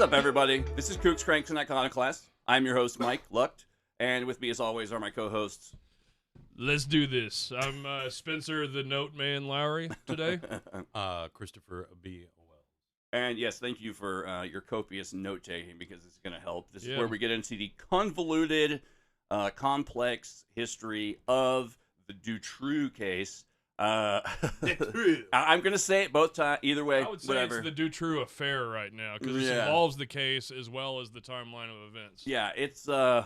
up, everybody? This is Kooks, Cranks, and Iconoclast. I'm your host, Mike Lucht, and with me, as always, are my co-hosts. Let's do this. I'm Spencer the Note Man Lowry today. Christopher B. And yes, thank you for your copious note-taking, because it's going to help. This is where we get into the convoluted, complex history of the Dutroux case. I'm going to say it both times, either way. I would say whatever. it's the Dutroux affair right now, because it involves the case as well as the timeline of events. Yeah, it's, I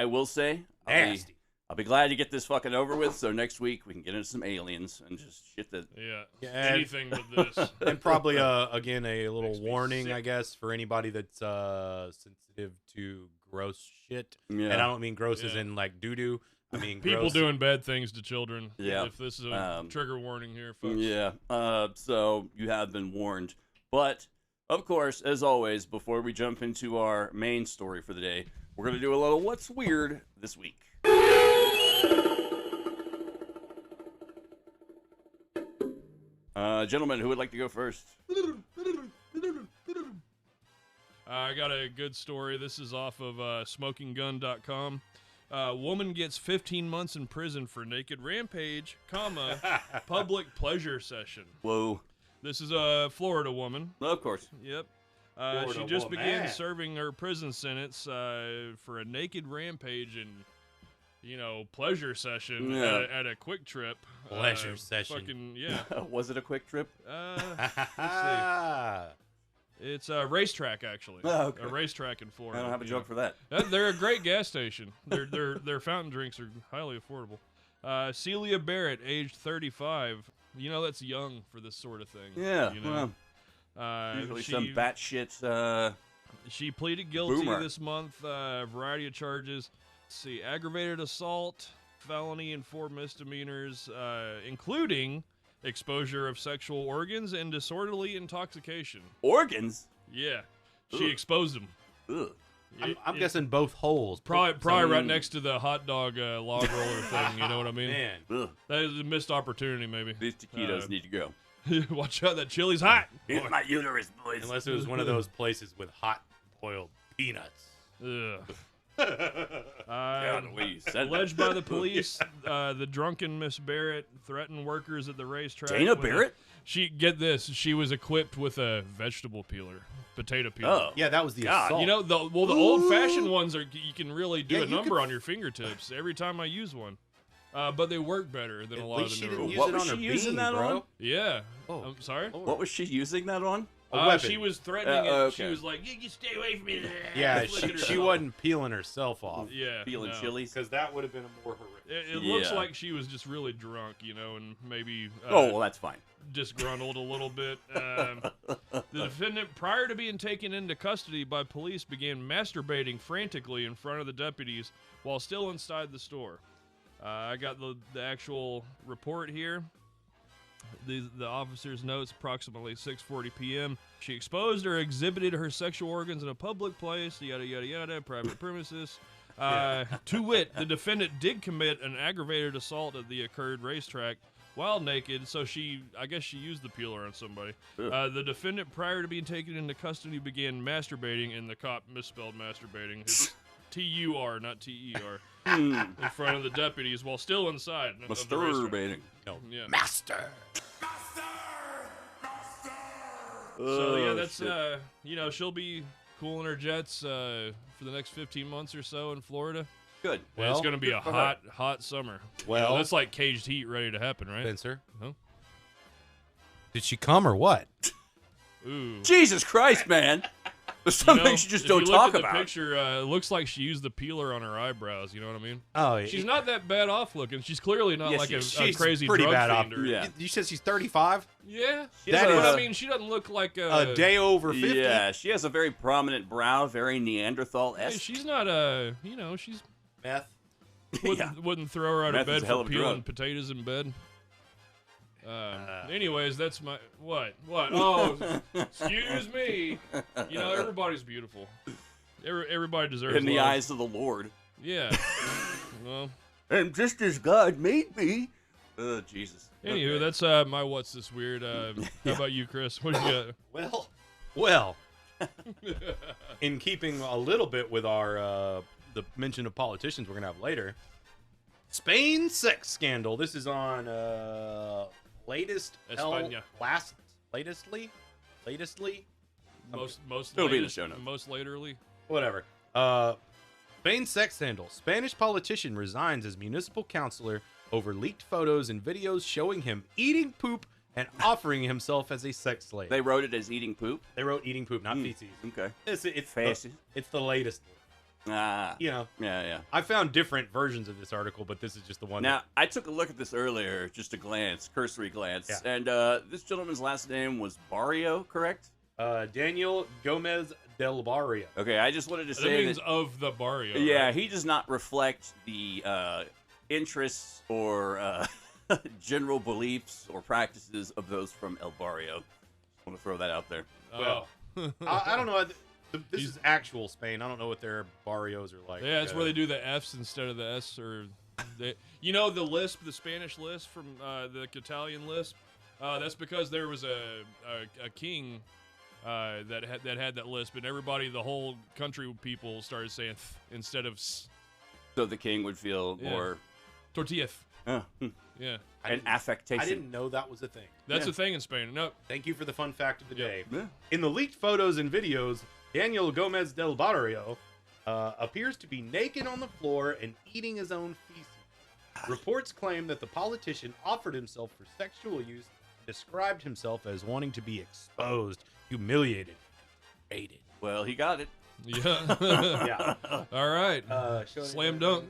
will say, I'll be glad to get this fucking over with, so next week we can get into some aliens and just shit that... Yeah, anything but this. And probably, again, a little warning, I guess, for anybody that's sensitive to gross shit. Yeah. And I don't mean gross as in, like, doo-doo. I mean people gross. doing bad things to children. Yeah. If this is a trigger warning here, folks. Yeah, so you have been warned. But, of course, as always, before we jump into our main story for the day, we're going to do a little What's Weird this week. Gentlemen, who would like to go first? I got a good story. This is off of smokinggun.com. Woman gets 15 months in prison for naked rampage, public pleasure session. Whoa. This is a Florida woman. Of course. Yep. She just began serving her prison sentence for a naked rampage and, pleasure session at a quick trip. Pleasure session. Fucking, yeah. Was it a quick trip? Let's see. It's a racetrack, actually. Oh, okay. A racetrack in Florida. I don't have a joke for that. They're a great gas station. Their fountain drinks are highly affordable. Celia Barrett, aged 35. That's young for this sort of thing. Yeah. Usually some batshit. She pleaded guilty boomer. this month. A variety of charges. Let's see, aggravated assault, felony, and 4 misdemeanors, including exposure of sexual organs and disorderly intoxication. Organs? Yeah. She exposed them. Ugh. I'm guessing both holes. Probably right next to the hot dog log roller thing, you know what I mean? Man. Ugh. That is a missed opportunity, maybe. These taquitos need to go. Watch out, that chili's hot. Here's my uterus, boys. Unless it was one of those places with hot boiled peanuts. Ugh. God, the way you said Alleged that. by the police, the drunken Miss Barrett threatened workers at the racetrack. Dana Barrett? Get this, she was equipped with a vegetable peeler, potato peeler. Oh. Yeah, that was the assault. The old-fashioned ones you can really do a number on your fingertips every time I use one. But they work better than a lot of the newer ones. What was she using that on? Yeah. Oh. I'm sorry? What was she using that on? She was threatening it. Okay. She was like, you stay away from me. Yeah, she wasn't peeling herself off. Yeah. Peeling chilies? Because that would have been a more horrific. It looks like she was just really drunk, and maybe well, that's fine. disgruntled a little bit. The defendant, prior to being taken into custody by police, began masturbating frantically in front of the deputies while still inside the store. I got the actual report here. The officer's notes, approximately 6:40 p.m. She exposed or exhibited her sexual organs in a public place, yada, yada, yada, private premises. To wit, the defendant did commit an aggravated assault at the occurred racetrack while naked, so I guess she used the peeler on somebody. The defendant, prior to being taken into custody, began masturbating, and the cop misspelled masturbating. It's T-U-R, not T-E-R. In front of the deputies while still inside. Masturbating. No. Yeah. Master. So that's she'll be cooling her jets for the next 15 months or so in Florida. Good. Well, it's going to be a hot summer. Well, that's like caged heat ready to happen, right? Spencer. Huh? Did she come or what? Ooh. Jesus Christ, man. There's some things you just don't talk about. If you look at the picture, it looks like she used the peeler on her eyebrows. You know what I mean? Oh, yeah. She's not that bad off looking. She's clearly not like a crazy pretty drug bad fiend. off. Yeah. You said she's 35? Yeah. That but is I mean, she doesn't look like a day over 50. Yeah, she has a very prominent brow, very Neanderthal-esque. Hey, she's not she's meth. Wouldn't throw her out Meth of bed is a hell for of a peeling drug. potatoes in bed. Anyways, that's my what? Oh, excuse me. Everybody's beautiful. Everybody deserves in the love. eyes of the Lord. Yeah. Well. And just as God made me. Jesus. Anywho, that's my what's this weird. How about you, Chris? What do you got? Well, In keeping a little bit with our the mention of politicians we're gonna have later, Spain sex scandal. This is on España. Latestly. Most It'll be in the show notes. Most laterly. Whatever. Spain sex scandal. Spanish politician resigns as municipal councilor over leaked photos and videos showing him eating poop and offering himself as a sex slave. They wrote it as eating poop? They wrote eating poop, not feces. Okay. It's the latest. Ah. You know. Yeah. I found different versions of this article, but this is just the one. Now, I took a look at this earlier, just a glance, cursory glance, and this gentleman's last name was Barrio, correct? Daniel Gomez del Barrio. Okay, I just wanted to say that means of the barrio. Yeah, right? he does not reflect the interests or general beliefs or practices of those from El Barrio. I want to throw that out there. Well, I don't know. This is actual Spain. I don't know what their barrios are like. Yeah, that's where they do the F's instead of the S, or the lisp, the Spanish lisp from the Italian lisp. That's because there was a king that had that lisp, and everybody, the whole country people, started saying th instead of s. So the king would feel more tortilla. Yeah. An affectation. I didn't know that was a thing. That's a thing in Spain. No. Thank you for the fun fact of the day. Yeah. In the leaked photos and videos, Daniel Gomez del Barrio appears to be naked on the floor and eating his own feces. Reports claim that the politician offered himself for sexual use, described himself as wanting to be exposed, humiliated, hated. Well, he got it. Yeah. Yeah. All right. Slam dunk.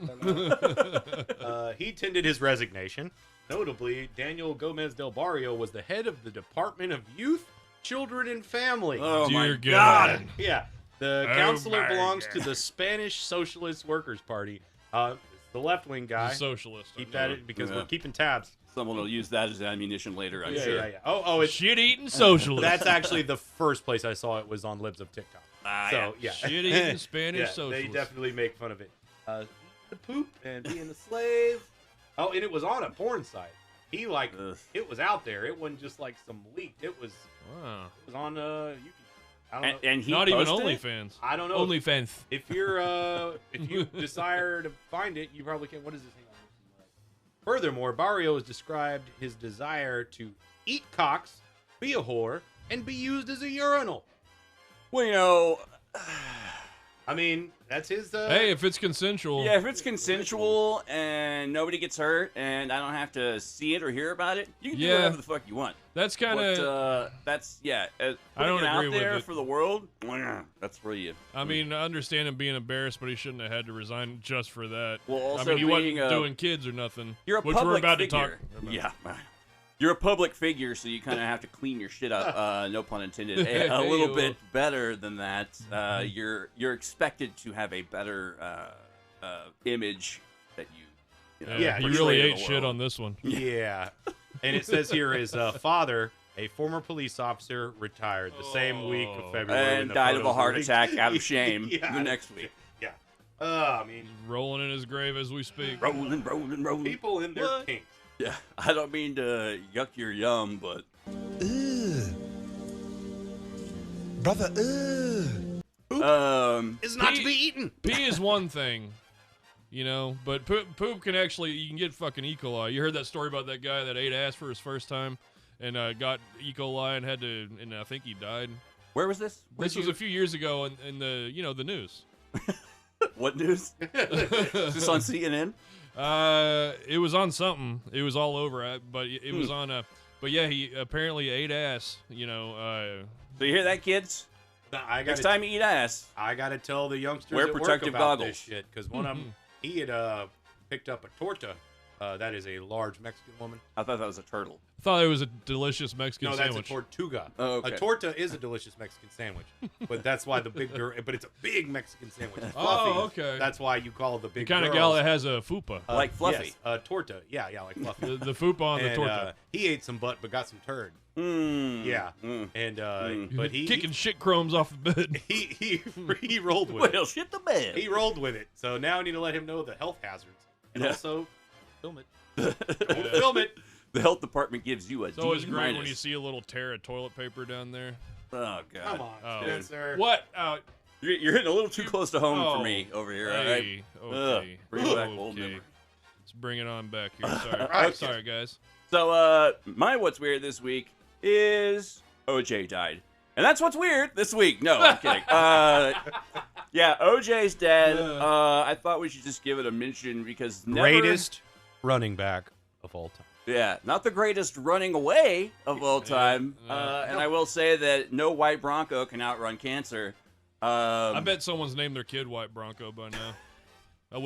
He tendered his resignation. Notably, Daniel Gomez del Barrio was the head of the Department of Youth, Children, and Family. Oh, Dear my God. Yeah. The counselor belongs to the Spanish Socialist Workers' Party. The left-wing guy. The socialist. Keep that because we're keeping tabs. Someone will use that as ammunition later, I'm sure. Yeah. Oh, it's shit-eating socialist. That's actually the first place I saw it was on Libs of TikTok. So, yeah. Shit-eating Spanish socialist. They definitely make fun of it. The poop and being a slave. Oh, and it was on a porn site. He it was out there. It wasn't just like some leaked. It was on you can, I don't know. And he not even posted OnlyFans. I don't know. OnlyFans. If you're if you desire to find it, you probably can. What is this thing on? Furthermore, Barrio has described his desire to eat cocks, be a whore, and be used as a urinal. Well, I mean, that's his. Hey, if it's consensual. Yeah, if it's consensual and nobody gets hurt and I don't have to see it or hear about it, you can do whatever the fuck you want. That's kind of. That's I don't it out agree there with it. for the world. That's for you. I mean, I understand him being embarrassed, but he shouldn't have had to resign just for that. Well, also I mean, he wasn't being doing kids or nothing. You're a which public we're about figure. to talk about. Yeah. You're a public figure, so you kind of have to clean your shit up. No pun intended. A little bit better than that. You're expected to have a better image that you know. Yeah, you really ate shit on this one. Yeah, and it says here his father, a former police officer, retired the same week of February and died of a heart attack out of shame the next week. Yeah. I mean, he's rolling in his grave as we speak. Rolling. People in their kinks. Yeah, I don't mean to yuck your yum, but... Brother, It's not to be eaten. Pee is one thing, you know, but poop can actually, you can get fucking E. coli. You heard that story about that guy that ate ass for his first time and got E. coli and had to, and I think he died. Where was this? This was a few years ago in the, the news. What news? Is this on CNN? It was on something. It was all over, but it was on a. But yeah, he apparently ate ass. So you hear that, kids? Next time you eat ass, I gotta tell the youngsters wear at work protective about goggles. this shit because one of them he had picked up a torta. That is a large Mexican woman. I thought that was a turtle. I thought it was a delicious Mexican sandwich. No, that's a tortuga. Oh, okay. A torta is a delicious Mexican sandwich, but that's why the big girl. But it's a big Mexican sandwich. It's fluffy. Oh, okay. That's why you call it the big. The kind of gal that has a fupa. Like fluffy. Yes, torta. Yeah, like fluffy. the fupa on the torta. He ate some butt, but got some turd. Yeah, and but he kicking shit crumbs off the bed. He rolled with it. Well, shit the bed. He rolled with it. So now I need to let him know the health hazards and also film it. Don't film it. The health department gives you a It's always great when you see a little tear of toilet paper down there. Oh, God. Come on, Oh. Spencer. What? You're hitting a little too close to home for me over here, all right? Hey, okay. Bring back old Okay. memories. Let's bring it on back here. Sorry. Right. Sorry, guys. So, my what's weird this week is OJ died. And that's what's weird this week. No, I'm kidding. Yeah, OJ's dead. I thought we should just give it a mention because Greatest running back of all time. Yeah, not the greatest running away of all time. And I will say that no white Bronco can outrun cancer. I bet someone's named their kid White Bronco by now.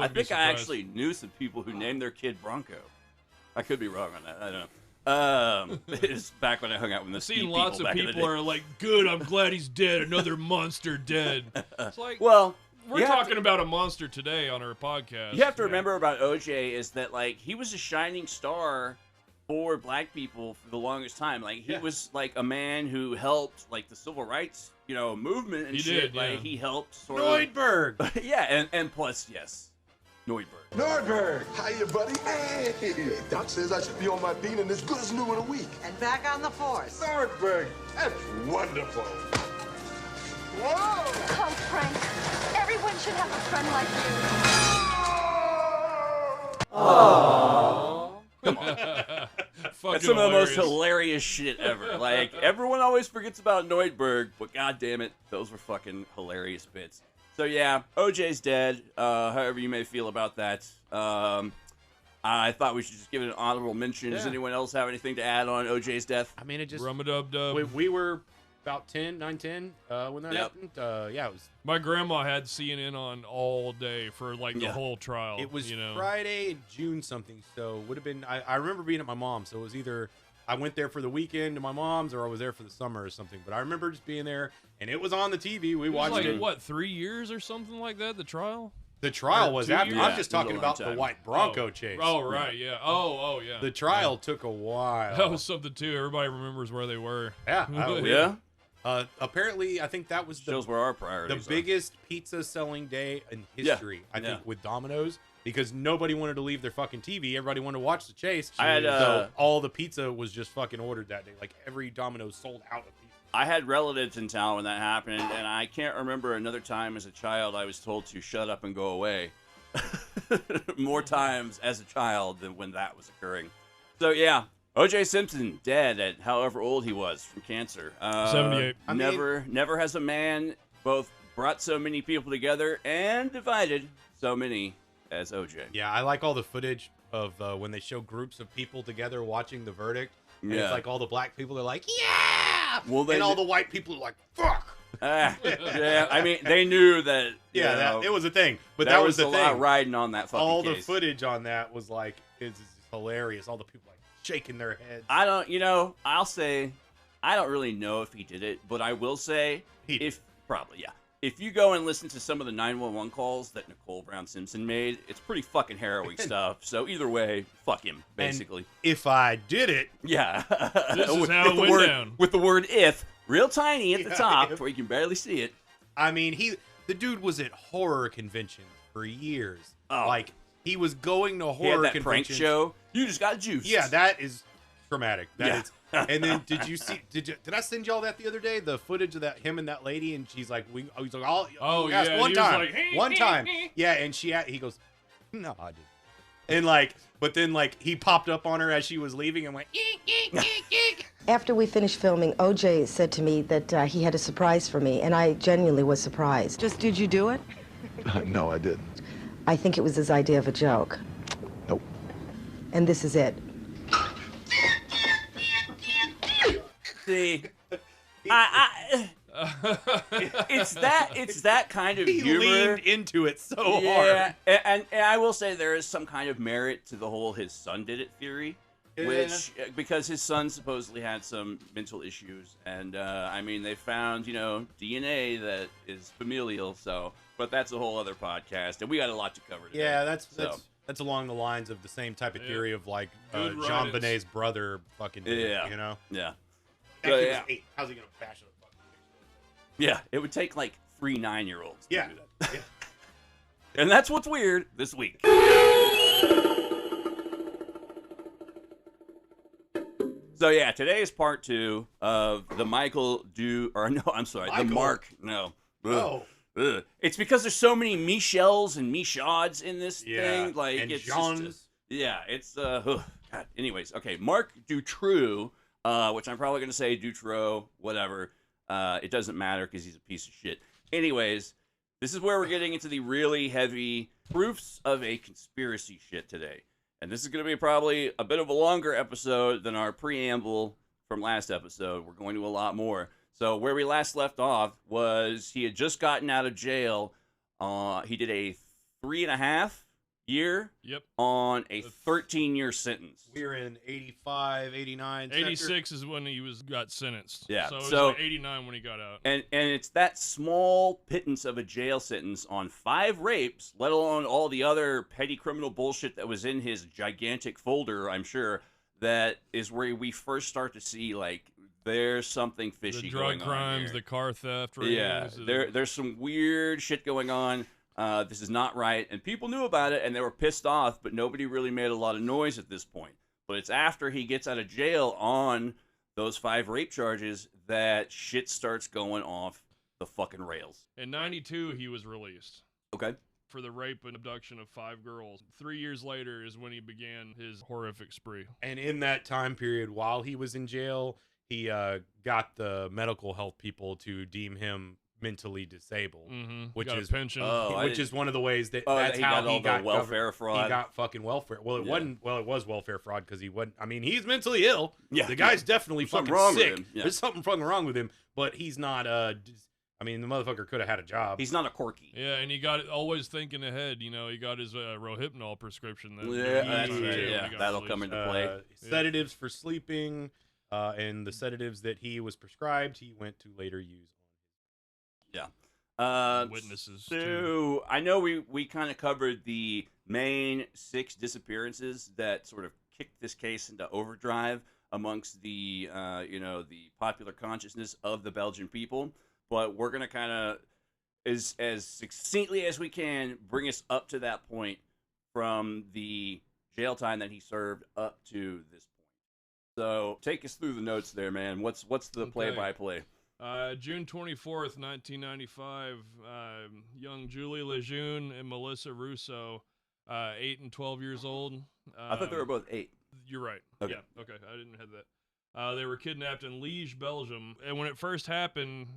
I think I actually knew some people who named their kid Bronco. I could be wrong on that. I don't know. It's back when I hung out with the I've seen lots of people are like, good, I'm glad he's dead. Another monster dead. It's like, well, we're talking about a monster today on our podcast. You have to remember about OJ is that, like, he was a shining star for black people for the longest time. Like, he was, like, a man who helped, like, the civil rights, movement and shit. Like, he helped sort Neudberg. of... yeah, and plus, yes, Neudberg. Nordberg! Hiya, buddy. Hey! Doc says I should be on my bean and as good as new in a week. And back on the force. Nordberg! That's wonderful. Whoa! Oh, Frank, everyone should have a friend like you. Come on. That's some of the most hilarious shit ever. Like, everyone always forgets about Neudberg, but god damn it, those were fucking hilarious bits. So yeah, OJ's dead. However you may feel about that. I thought we should just give it an honorable mention. Does anyone else have anything to add on OJ's death? I mean, it just... Rum-a-dub-dub. We were about 10, 9-10 when that happened. Yeah, it was... My grandma had CNN on all day for, like, the whole trial. It was Friday, June something, so would have been... I remember being at my mom's, so it was either... I went there for the weekend to my mom's, or I was there for the summer or something. But I remember just being there, and it was on the TV. We watched it. What, 3 years or something like that? The trial? The trial was after. years? I'm just talking about the white Bronco chase. Oh, right, yeah. Oh, yeah. The trial took a while. That was something too. Everybody remembers where they were. Yeah. Apparently, I think that was shows where our priorities the biggest pizza selling day in history. I think with Domino's. Because nobody wanted to leave their fucking TV. Everybody wanted to watch the chase. So all the pizza was just fucking ordered that day. Like, every Domino's sold out of pizza. I had relatives in town when that happened, and I can't remember another time as a child I was told to shut up and go away. More times as a child than when that was occurring. So, yeah. O.J. Simpson, dead at however old he was from cancer. 78. Never has a man both brought so many people together and divided so many as OJ. Yeah, I like all the footage of when they show groups of people together watching the verdict. And it's like all the black people are like, yeah! Well, and all the white people are like, fuck! Yeah, I mean, they knew that. It was a thing. But that was the thing. Lot riding on that fucking all case. The footage on that was like, it's hilarious. All the people like shaking their heads. I'll say, I don't really know if he did it, but I will say, probably, yeah. If you go and listen to some of the 911 calls that Nicole Brown Simpson made, it's pretty fucking harrowing stuff. So either way, fuck him, basically. And if I did it. Yeah. This is how it went down. With the word if, real tiny at the top, where you can barely see it. I mean, the dude was at horror conventions for years. Oh. Like, he was going to horror conventions. Prank show. You just got juiced. Yeah, that is traumatic. That is. And then did I send y'all that the other day? The footage of that him and that lady, and she's like, he's like, one time, like, hey, one time, yeah, and he goes, no, I didn't, and like, but then like he popped up on her as she was leaving and went. After we finished filming, OJ said to me that he had a surprise for me, and I genuinely was surprised. Just did you do it? No, I didn't. I think it was his idea of a joke. Nope. And this is it. See, it's that kind of humor. He leaned into it so hard. And I will say there is some kind of merit to the whole his son did it theory, which because his son supposedly had some mental issues, and I mean they found DNA that is familial. So, but that's a whole other podcast, and we got a lot to cover today. Yeah, that's along the lines of the same type of theory of like Jean Benet's brother fucking did it, Yeah. That kid was 8. How's he gonna bash it? Yeah, it would take like 3 9-year-olds to do that. Yeah. And that's what's weird this week. So yeah, today is part 2 of the the Mark. No. Oh. Ugh. It's because there's so many Michels and Michauds in this thing. Like and it's Jeans. it's God. Anyways, okay, Marc Dutroux, which I'm probably gonna say Dutroux, whatever. It doesn't matter because he's a piece of shit. Anyways, this is where we're getting into the really heavy proofs of a conspiracy shit today. And this is going to be probably a bit of a longer episode than our preamble from last episode. We're going to a lot more. So where we last left off was he had just gotten out of jail. He did a 3.5 year on a 13-year sentence. We're in 85, 89. 86 is when he got sentenced. Yeah. So it was like 89 when he got out. And it's that small pittance of a jail sentence on 5 rapes, let alone all the other petty criminal bullshit that was in his gigantic folder, I'm sure, that is where we first start to see, like, there's something fishy going on. The drug crimes, the car theft. Yeah, there's some weird shit going on. This is not right, and people knew about it, and they were pissed off, but nobody really made a lot of noise at this point. But it's after he gets out of jail on those 5 rape charges that shit starts going off the fucking rails. In 92, he was released. Okay. For the rape and abduction of 5 girls. 3 years later is when he began his horrific spree. And in that time period, while he was in jail, he got the medical health people to deem him mentally disabled, which is pension. Which is one of the ways that that's how he got welfare fraud. He got fucking welfare. Well, it wasn't. Well, it was welfare fraud because he wasn't. I mean, he's mentally ill. Yeah, the guy's definitely fucking wrong sick. with him. Yeah. There's something fucking wrong with him, but he's not. I mean, the motherfucker could have had a job. He's not a corky. Yeah, and he got always thinking ahead. You know, he got his Rohypnol prescription. That'll come into play. Sedatives for sleeping, and the sedatives that he was prescribed, he went to later use. Witnesses. So too. I know we kind of covered the main 6 disappearances that sort of kicked this case into overdrive amongst the the popular consciousness of the Belgian people. But we're gonna kind of as succinctly as we can bring us up to that point from the jail time that he served up to this point. So take us through the notes there, man. What's the play-by-play? June 24th, 1995, young Julie Lejeune and Melissa Russo, 8 and 12 years old. I thought they were both 8. You're right. Okay. Yeah, okay. I didn't have that. They were kidnapped in Liège, Belgium. And when it first happened,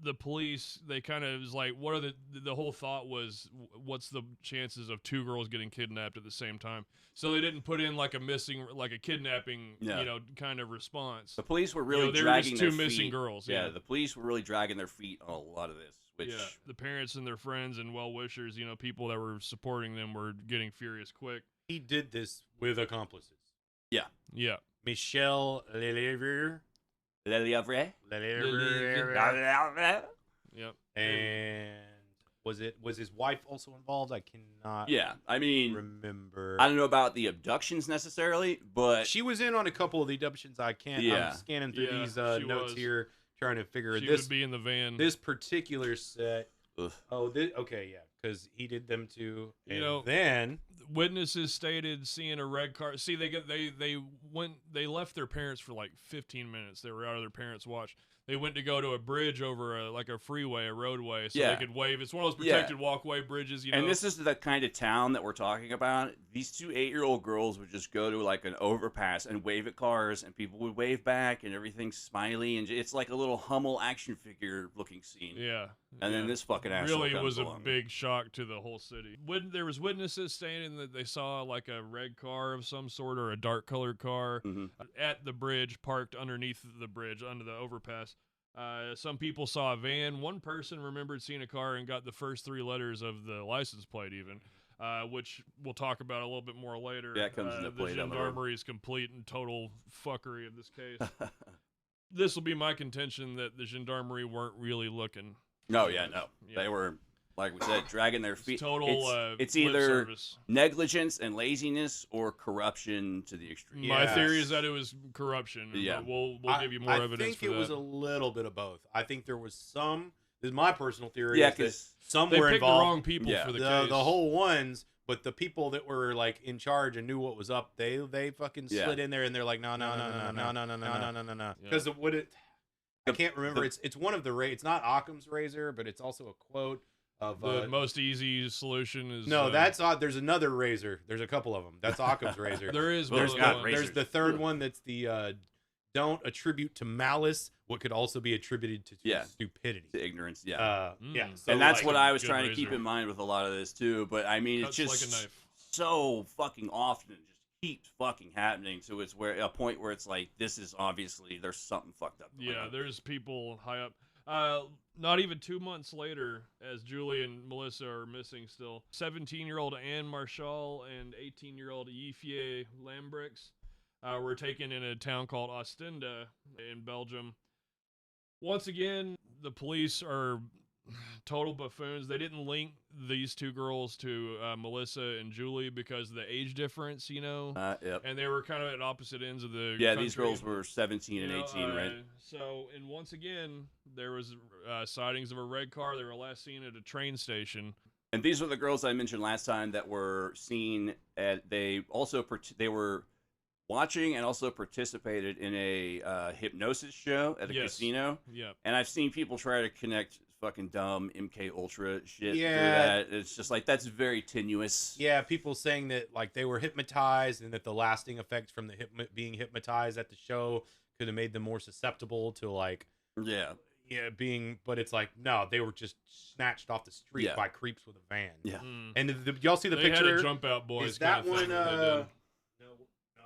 the police, they kind of was like, what are the whole thought was, what's the chances of 2 girls getting kidnapped at the same time? So they didn't put in like a kidnapping, kind of response. The police were really there dragging were their just 2 feet. missing girls. Yeah, the police were really dragging their feet on a lot of this. Which the parents and their friends and well-wishers, people that were supporting them were getting furious quick. He did this with accomplices. Yeah. Yeah. Michel Lelièvre. Lelièvre. Yep. And was his wife also involved? I cannot. Yeah, I mean, remember. I don't know about the abductions necessarily, but she was in on a couple of the abductions. I'm scanning through these notes here, trying to figure she this. Would be in the van. This particular set. Ugh. Okay, yeah, because he did them too. And then witnesses stated seeing a red car. See, they left their parents for like 15 minutes. They were out of their parents' watch. They went to go to a bridge over a freeway, a roadway, so they could wave. It's one of those protected walkway bridges, And this is the kind of town that we're talking about. These 2 8-year-old girls would just go to like an overpass and wave at cars, and people would wave back, and everything's smiley, and it's like a little Hummel action figure looking scene. Yeah. And then this fucking asshole really was along. A big shock to the whole city. There was witnesses stating that they saw like a red car of some sort or a dark colored car at the bridge, parked underneath the bridge under the overpass. Some people saw a van. One person remembered seeing a car and got the first 3 letters of the license plate even, which we'll talk about a little bit more later. Yeah, it comes into play. The gendarmery's complete and total fuckery of this case. This will be my contention that the gendarmerie weren't really looking. No. They were, like we said, dragging their feet. Total. It's either negligence and laziness or corruption to the extreme. My theory is that it was corruption. Yeah, we'll give you more evidence. I think it was a little bit of both. I think there was some This is my personal theory. Yeah, is that because some They were picked involved. the wrong people for the case. The whole ones, but the people that were like in charge and knew what was up, they fucking slid in there and they're like, no. Because what it, I can't remember. It's one of the it's not Occam's razor, but it's also a quote of the most easy solution is that's there's another razor. There's a couple of them. That's Occam's razor. There is. There's the third one that's the don't attribute to malice what could also be attributed to stupidity, to ignorance. Yeah, So and that's like, what I was good trying to razor. keep in mind with a lot of this too. But I mean, it's Cuts just like a knife. so fucking often, it just keeps fucking happening. So it's where a point where it's like, this is obviously there's something fucked up. Yeah, there's people high up. Not even 2 months later, as Julie and Melissa are missing still, 17-year-old Anne Marshall and 18-year-old Yifie Lambrix were taken in a town called Ostende in Belgium. Once again, the police are total buffoons. They didn't link these two girls to Melissa and Julie because of the age difference, you know? Yep. And they were kind of at opposite ends of the Yeah, country. these girls were 17 and 18, right? So, and once again, there was sightings of a red car. They were last seen at a train station. And these were the girls I mentioned last time that were seen at. They were watching and also participated in a hypnosis show at a casino. Yeah. And I've seen people try to connect fucking dumb MK Ultra shit Yeah. through that. It's just like, that's very tenuous. Yeah, people saying that like they were hypnotized and that the lasting effects from the being hypnotized at the show could have made them more susceptible to like being, but it's like no, they were just snatched off the street by creeps with a van. Yeah. And y'all see the They picture? had a jump out boys. Is that kind of one? thing that they did. No,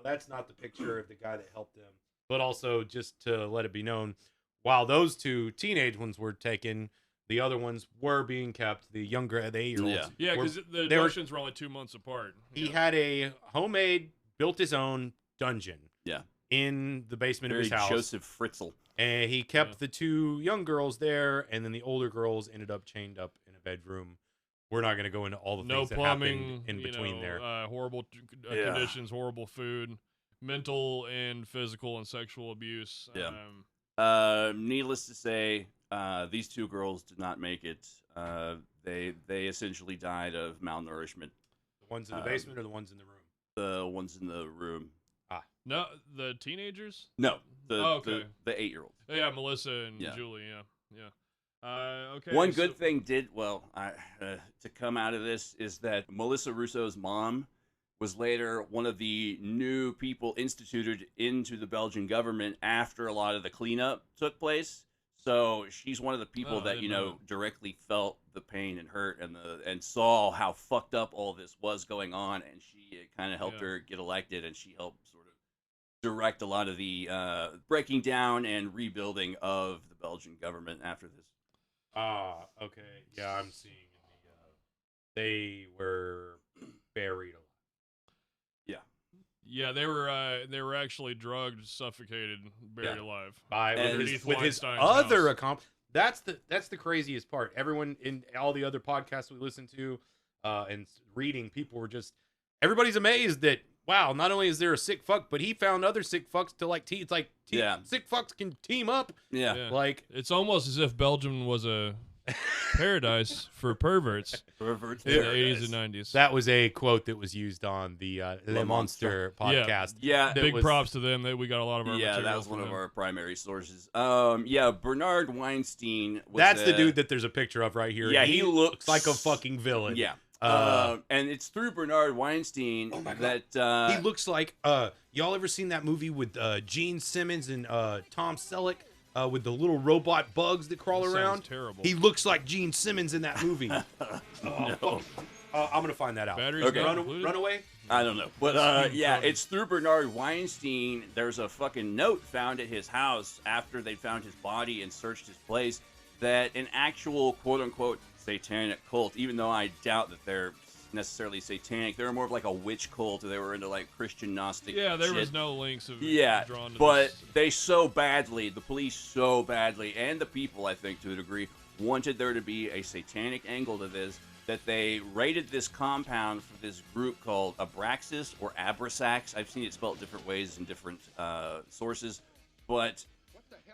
that's not the picture of the guy that helped them. But also, just to let it be known, while those two teenage ones were taken, the other ones were being kept. The younger, the 8-year-olds. Yeah, because the abductions were only 2 months apart. He had a homemade, built his own dungeon. Yeah. In the basement Very of his house. Joseph Fritzl. And he kept the two young girls there, and then the older girls ended up chained up in a bedroom. We're not going to go into all the things that happened in between there. Horrible conditions, horrible food, mental and physical and sexual abuse. Yeah. Needless to say, these two girls did not make it. They essentially died of malnourishment. The ones in the basement or the ones in the room? The ones in the room. No, the teenagers? No, the 8-year-old. Yeah, Melissa and Julie. Yeah. Okay. One good thing to come out of this is that Melissa Russo's mom was later one of the new people instituted into the Belgian government after a lot of the cleanup took place. So she's one of the people that directly felt the pain and hurt and saw how fucked up all this was going on, and she kind of helped her get elected, and she helped sort of direct a lot of the breaking down and rebuilding of the Belgian government after this. Okay. Yeah, I'm seeing they were buried alive. Yeah, they were actually drugged, suffocated, buried alive. With his other accomplice. That's the craziest part. Everyone in all the other podcasts we listen to and reading, people were just, everybody's amazed that, wow, not only is there a sick fuck, but he found other sick fucks to like, it's like, sick fucks can team up. Yeah. Like, it's almost as if Belgium was a paradise for perverts. In the 80s and 90s. That was a quote that was used on the Le Monster podcast. Yeah. Big props to them. We got a lot of our material. Yeah, that was one of our primary sources. Bernard Weinstein was That's the dude that there's a picture of right here. Yeah, he looks like a fucking villain. Yeah. And it's through Bernard Weinstein that he looks like y'all ever seen that movie with Gene Simmons and Tom Selleck with the little robot bugs that crawl around? Terrible. He looks like Gene Simmons in that movie. I'm gonna find that out. Batteries Runaway? I don't know. But it's through Bernard Weinstein. There's a fucking note found at his house after they found his body and searched his place that an actual quote unquote satanic cult, even though I doubt that they're necessarily satanic, they're more of like a witch cult, or they were into like Christian Gnostic there shit. was no links of drawn to but this. they so badly, the police so badly, and the people, I think to a degree, wanted there to be a satanic angle to this, that they raided this compound for this group called Abraxas or Abrasax. I've seen it spelled different ways in different sources, but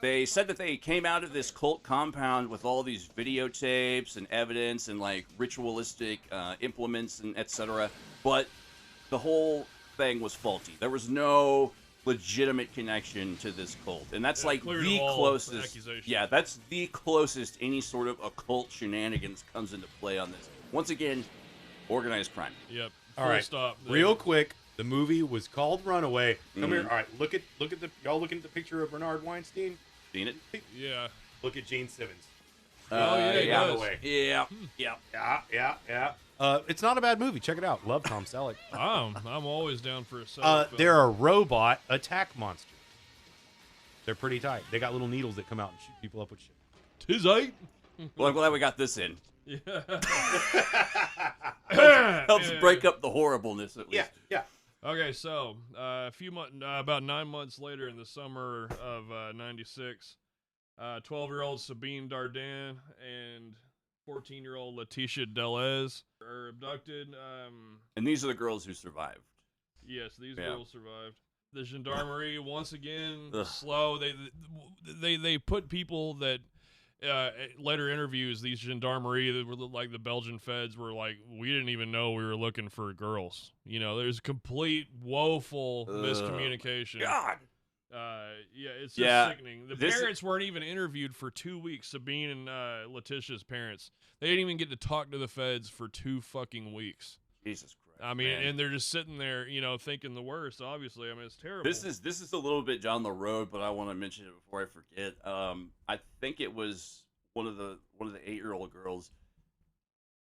They said that they came out of this cult compound with all these videotapes and evidence and like ritualistic implements and etc. But the whole thing was faulty. There was no legitimate connection to this cult, and that's like the closest. Yeah, that's the closest any sort of occult shenanigans comes into play on this. Once again, organized crime. Yep. All right. Stop. Real quick, the movie was called Runaway. Come here. All right. Look at the y'all looking at the picture of Bernard Weinstein. Seen it? Yeah. Look at Gene Simmons. Yeah. Runaway. Yeah. Yeah. It's not a bad movie. Check it out. Love Tom Selleck. I'm always down for a Selleck film. They're a robot attack monster. They're pretty tight. They got little needles that come out and shoot people up with shit. Tis I. Well, I'm glad we got this in. Yeah. Helps break up the horribleness at least. Yeah. Okay, so about 9 months later, in the summer of '96, 12-year-old Sabine Dardenne and 14-year-old Letitia Delez are abducted. And these are the girls who survived. Yes, these girls survived. The gendarmerie, once again, slow. They put people that later interviews, these gendarmerie that were like the Belgian feds were like, we didn't even know we were looking for girls. You know, there's complete woeful miscommunication. God. Yeah, it's just sickening. The parents weren't even interviewed for 2 weeks. Sabine and Letitia's parents. They didn't even get to talk to the feds for 2 fucking weeks. Jesus Christ. I mean, man. and they're just sitting there, you know, thinking the worst. Obviously, I mean, it's terrible. This is a little bit down the road, but I want to mention it before I forget. I think it was one of the 8-year-old girls.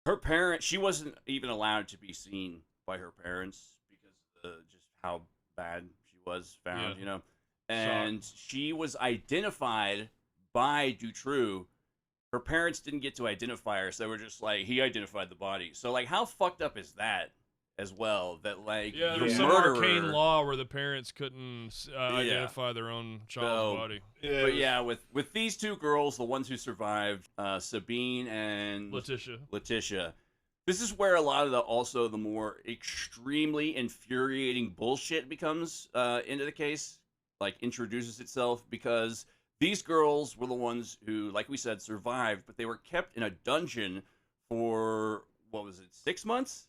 Her parents, she wasn't even allowed to be seen by her parents because of just how bad she was found, you know. And she was identified by Dutroux. Her parents didn't get to identify her, so they were just like, he identified the body. So, like, how fucked up is that as well? That, like, there's some arcane law where the parents couldn't identify their own child's body. Yeah, but yeah, with these 2 girls, the ones who survived, Sabine and Letitia, this is where a lot of the more extremely infuriating bullshit becomes into the case, like introduces itself, because these girls were the ones who, like we said, survived, but they were kept in a dungeon for, what was it, 6 months?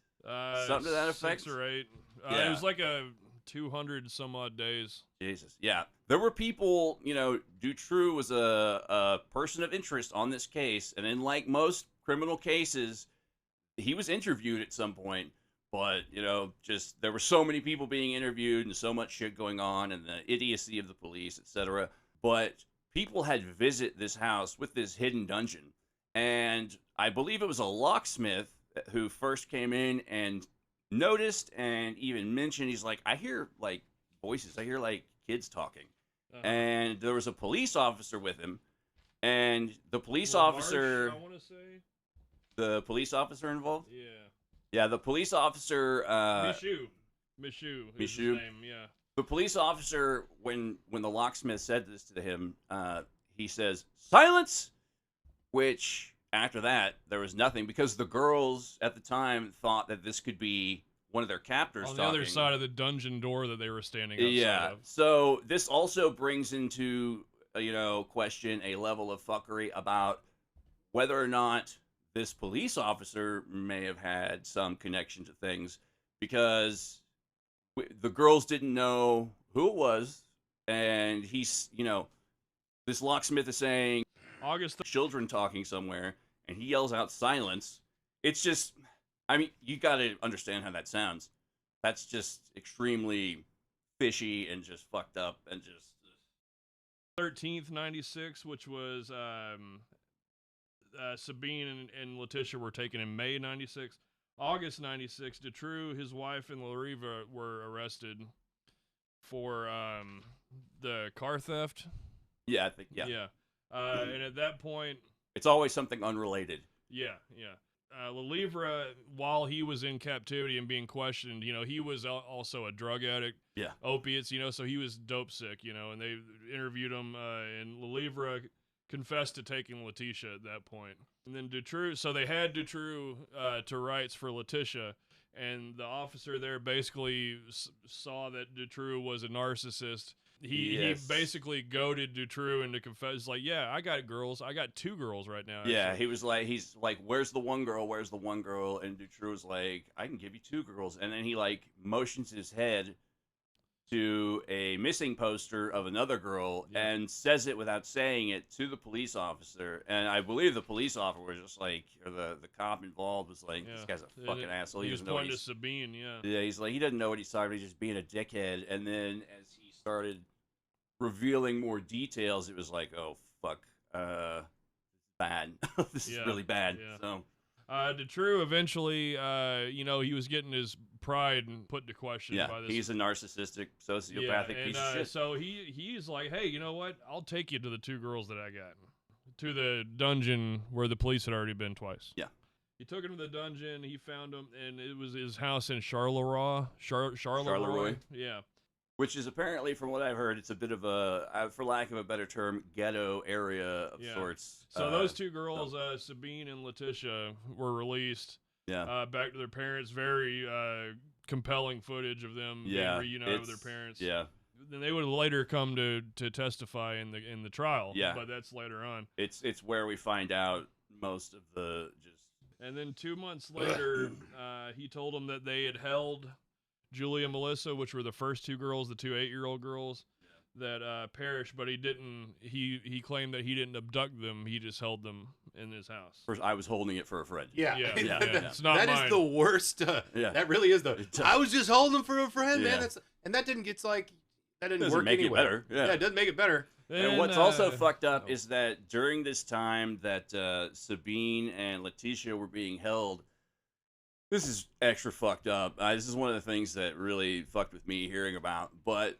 Something to that effect? 6 or 8. It was like a 200 some odd days. Jesus, yeah. There were people, you know, Dutroux was a person of interest on this case, and in like most criminal cases, he was interviewed at some point, but, you know, just there were so many people being interviewed and so much shit going on and the idiocy of the police, etc. But people had visit this house with this hidden dungeon, and I believe it was a locksmith who first came in and noticed and even mentioned, he's like, I hear like voices, I hear like kids talking. And there was a police officer with him, and the police officer, I want to say, the police officer involved, yeah, the police officer, Michoud is his name, yeah. The police officer, when the locksmith said this to him, he says, silence, which after that, there was nothing, because the girls at the time thought that this could be one of their captors on the other side of the dungeon door that they were standing outside of. So this also brings into, you know, question a level of fuckery about whether or not this police officer may have had some connection to things, because the girls didn't know who it was, and he's, you know, this locksmith is saying, children talking somewhere, and he yells out silence. It's just, I mean, you got to understand how that sounds. That's just extremely fishy and just fucked up and just 13th 96, which was Sabine and Letitia were taken in May 96. August 96, Dutroux, his wife, and Lariva were arrested for the car theft. Yeah, I think, yeah. And at that point, it's always something unrelated. Yeah. Lariva, while he was in captivity and being questioned, you know, he was also a drug addict. Yeah. Opiates, you know, so he was dope sick, you know, and they interviewed him, and Lariva confessed to taking Letitia at that point. And then Dutroux, so they had Dutroux to rights for Letitia, and the officer there basically saw that Dutroux was a narcissist he basically goaded Dutroux into confess. Like, yeah, I got girls. I got 2 girls right now. Actually. Yeah, he's like, where's the one girl? Where's the one girl? And Dutroux was like, I can give you 2 girls. And then he like motions his head to a missing poster of another girl and says it without saying it to the police officer. And I believe the police officer was just like, or the cop involved was like, this guy's a fucking asshole. He was doesn't know pointing to Sabine, Yeah, he's like, he doesn't know what he's talking about. He's just being a dickhead. And then as he started revealing more details, it was like, oh, fuck, bad. This is really bad. Yeah. So. Dutroux eventually, he was getting his pride put into question by this. He's a narcissistic, sociopathic piece of shit. So he's like, hey, you know what? I'll take you to the 2 girls that I got. To the dungeon where the police had already been twice. Yeah. He took him to the dungeon. He found him, and it was his house in Charleroi. Charleroi. Yeah. Which is apparently, from what I've heard, it's a bit of a, for lack of a better term, ghetto area of sorts. So those 2 girls, Sabine and Letitia, were released back to their parents. Very compelling footage of them being reunited with their parents. Yeah. Then they would later come to testify in the trial. Yeah. But that's later on. It's where we find out most of the just. And then 2 months later, he told them that they had held Julie and Melissa, which were the first 2 girls, the 2 8-year-old girls that perished, but he didn't. He claimed that he didn't abduct them. He just held them in his house. First, I was holding it for a friend. Yeah. It's not that mine. is the worst. That really is I was just holding them for a friend, man. And that didn't get that didn't work make anyway. it better. Yeah, it doesn't make it better. And what's also fucked up is that during this time that Sabine and Letitia were being held, this is extra fucked up. This is one of the things that really fucked with me hearing about. But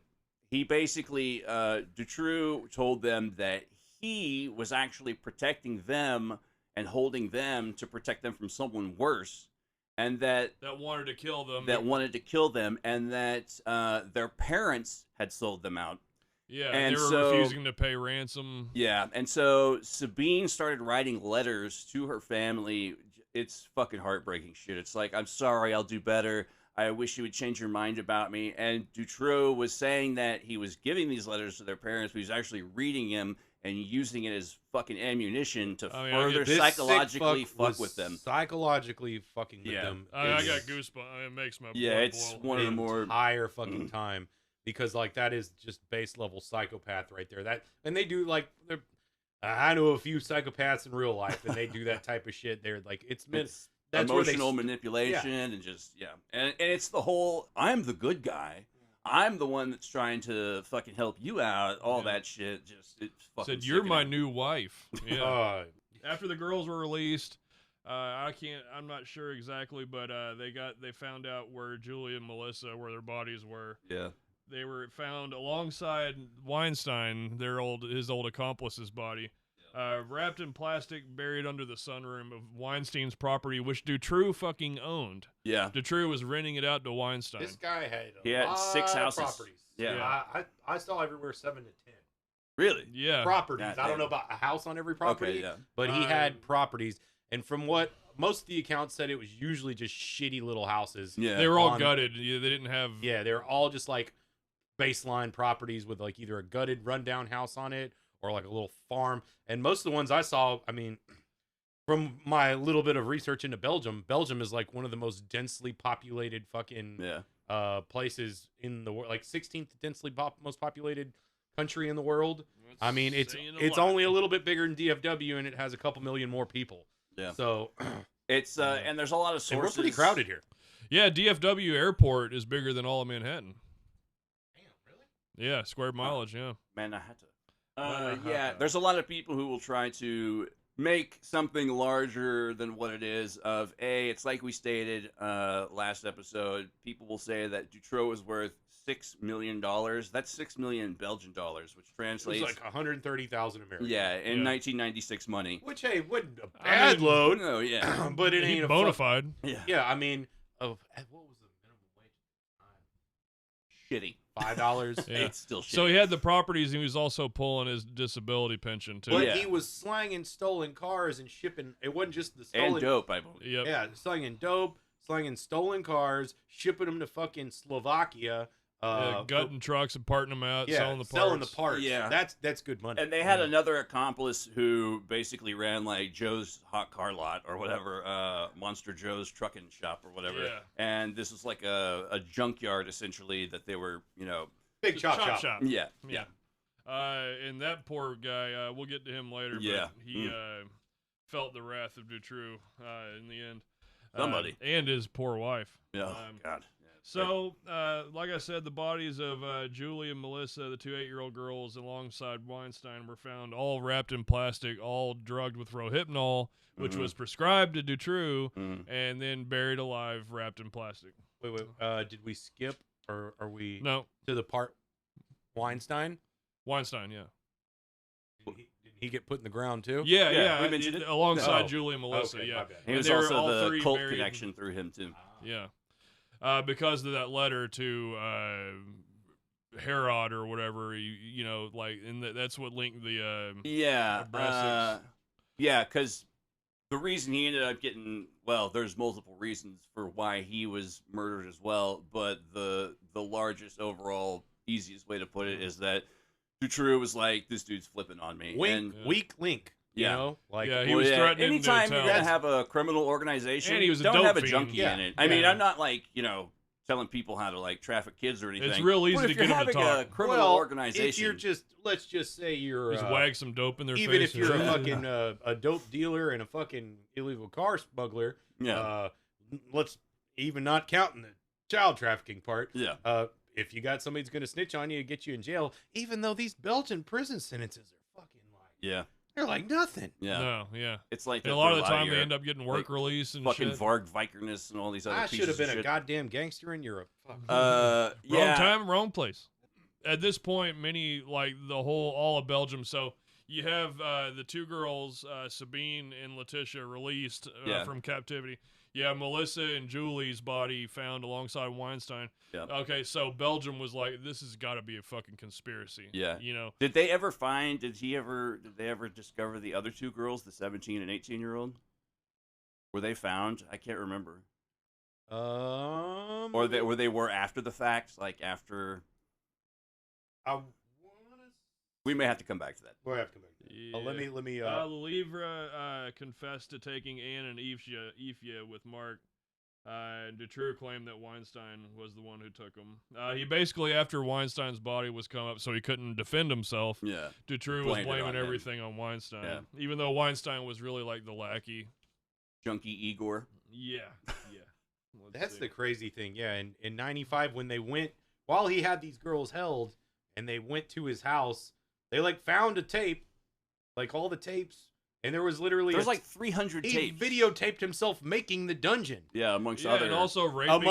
he basically, Dutroux told them that he was actually protecting them and holding them to protect them from someone worse. And that wanted to kill them. And that their parents had sold them out. Yeah, and they were refusing to pay ransom. Yeah, and so Sabine started writing letters to her family. It's fucking heartbreaking shit. It's like, I'm sorry, I'll do better. I wish you would change your mind about me. And Dutroux was saying that he was giving these letters to their parents, but he was actually reading them and using it as fucking ammunition to further psychologically fuck with them. Psychologically fucking with them. I got goosebumps. It makes my blood it's boil. one of the more entire fucking time, because like that is just base level psychopath right there. And they do like I know a few psychopaths in real life, and they do that type of shit. They're like that's emotional manipulation and just and it's the whole I'm the good guy. I'm the one that's trying to fucking help you out. All that shit. Just it fucking said you're my new wife. Yeah. After the girls were released, I'm not sure exactly, but they found out where Julie and Melissa, where their bodies were. Yeah. They were found alongside Weinstein, his old accomplice's body. Wrapped in plastic, buried under the sunroom of Weinstein's property, which Dutroux fucking owned. Yeah. Dutroux was renting it out to Weinstein. This guy had he had 6 houses. Properties. Yeah. I saw everywhere 7 to 10. Really? Yeah. Properties. I don't know about a house on every property, but he had properties. And from what most of the accounts said, it was usually just shitty little houses. Yeah. They were all gutted. Yeah, they didn't have... Yeah, they were all just like baseline properties with like either a gutted rundown house on it or like a little farm. And most of the ones I saw, I mean, from my little bit of research into Belgium is like one of the most densely populated fucking places in the world, like 16th densely most populated country in the world. I mean, it's only a little bit bigger than DFW, and it has a couple million more people. Yeah. So it's and there's a lot of sources. We're pretty crowded here. Yeah, DFW airport is bigger than all of Manhattan. Damn, really? Yeah, square mileage. Yeah. Manhattan. There's a lot of people who will try to make something larger than what it is. It's like we stated last episode. People will say that Dutroux is worth $6 million. That's 6 million Belgian dollars, which translates like 130,000 American. Yeah, in 1996 money. Which wasn't a bad load. No, yeah, but it ain't bona fide. Yeah, I mean, what was the minimum wage? Shitty. $5. It's still shitty. So he had the properties, and he was also pulling his disability pension too. But he was slanging stolen cars and shipping. It wasn't just the stolen and dope, I believe. Yep. Yeah, slanging dope, slanging stolen cars, shipping them to fucking Slovakia. Gutting trucks and parting them out, selling the parts. Selling the parts. Yeah. That's good money. And they had another accomplice who basically ran like Joe's Hot Car Lot or whatever, Monster Joe's Trucking Shop or whatever. Yeah. And this was like a junkyard essentially that they were, Big chop shop. Yeah. And that poor guy, we'll get to him later. Yeah. But he felt the wrath of Dutroux in the end. Somebody. And his poor wife. Yeah. God. So, like I said, the bodies of Julie and Melissa, the two 8-year-old girls, alongside Weinstein, were found all wrapped in plastic, all drugged with Rohypnol, which was prescribed to Dutroux, and then buried alive, wrapped in plastic. Wait. Did we skip, or are we No. to the part Weinstein? Weinstein, yeah. Did he get put in the ground too? Yeah. we mentioned it. Alongside Oh. Julie and Melissa, Okay, yeah. my bad. He was And they were also all the three cult married. connection through him too. Yeah. Because of that letter to Herod or whatever, and that's what linked the breastics. Because the reason he ended up getting, there's multiple reasons for why he was murdered as well, but the largest overall, easiest way to put it is that Dutroux was like, this dude's flipping on me. Weak link. You Yeah. know? Like, He was threatening anytime to you're tell. going to have a criminal organization, And he was a don't dope have a fiend. junkie Yeah. in it. I mean, I'm not like, telling people how to like traffic kids or anything. It's real easy but to if you're get him to having a talk. criminal organization, if you're let's just say you're Just wag some dope in their even face. if you're a fucking a dope dealer and a fucking illegal car smuggler, let's even not counting the child trafficking part. Yeah. If you got somebody who's going to snitch on you to get you in jail, even though these Belgian prison sentences are fucking like, they're like nothing. Yeah. It's like and a lot of the time they end up getting work release and fucking shit. Varg Vikernes and all these other I pieces should have been of a shit. goddamn gangster in Europe. Fuck. Wrong time, wrong place. At this point, all of Belgium. So you have the two girls, Sabine and Letitia, released from captivity. Yeah, Melissa and Julie's body found alongside Weinstein. Yeah. Okay, so Belgium was like, this has got to be a fucking conspiracy. Yeah. Did they ever did they ever discover the other two girls, the 17 and 18-year-old? Were they found? I can't remember. Or they were after the fact, like after. We may have to come back to that. We'll have to come back. Yeah. Let me. Lelivre confessed to taking Anne and Ifya with Marc. Dutroux claimed that Weinstein was the one who took him. He basically, after Weinstein's body was come up so he couldn't defend himself, Dutroux was blaming everything on Weinstein. Even though Weinstein was really like the lackey. Junkie Igor. Yeah. That's the crazy thing. Yeah, in 95 when they went, while he had these girls held, and they went to his house, they found a tape, all the tapes, and there was literally 300 tapes. He videotaped himself making the dungeon. Yeah, amongst other. And also raping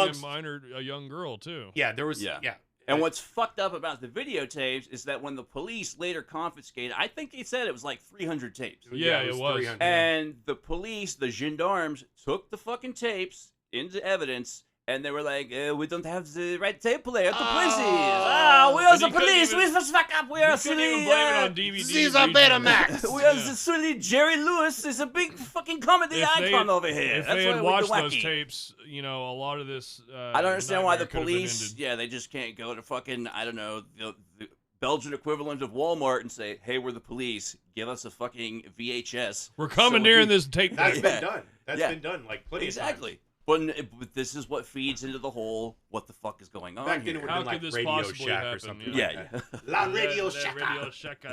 a young girl too. Yeah, there was. Yeah. And what's fucked up about the videotapes is that when the police later confiscated, I think they said it was 300 tapes. Yeah, it was. And the police, the gendarmes, took the fucking tapes into evidence, and they were like, we don't have the right tape player. The police is. We are the police. We just fuck up. We are couldn't even silly. blame it on DVD. These are Betamax. We are the silly Jerry Lewis is a big fucking comedy icon over here. If That's they had why watched we're those wacky. tapes, a lot of this. I don't understand why the nightmare could have been police, ended. they just can't go to fucking, I don't know, the Belgian equivalent of Walmart and say, hey, we're the police. Give us a fucking VHS. We're commandeering this tape. That's Yeah. been done. That's been done plenty of times. Exactly. But this is what feeds into the whole, what the fuck is going on Back then here? it would How have been could this Radio possibly Shack or happen, something Yeah, like that. La Radio That Shack. Radio Shack.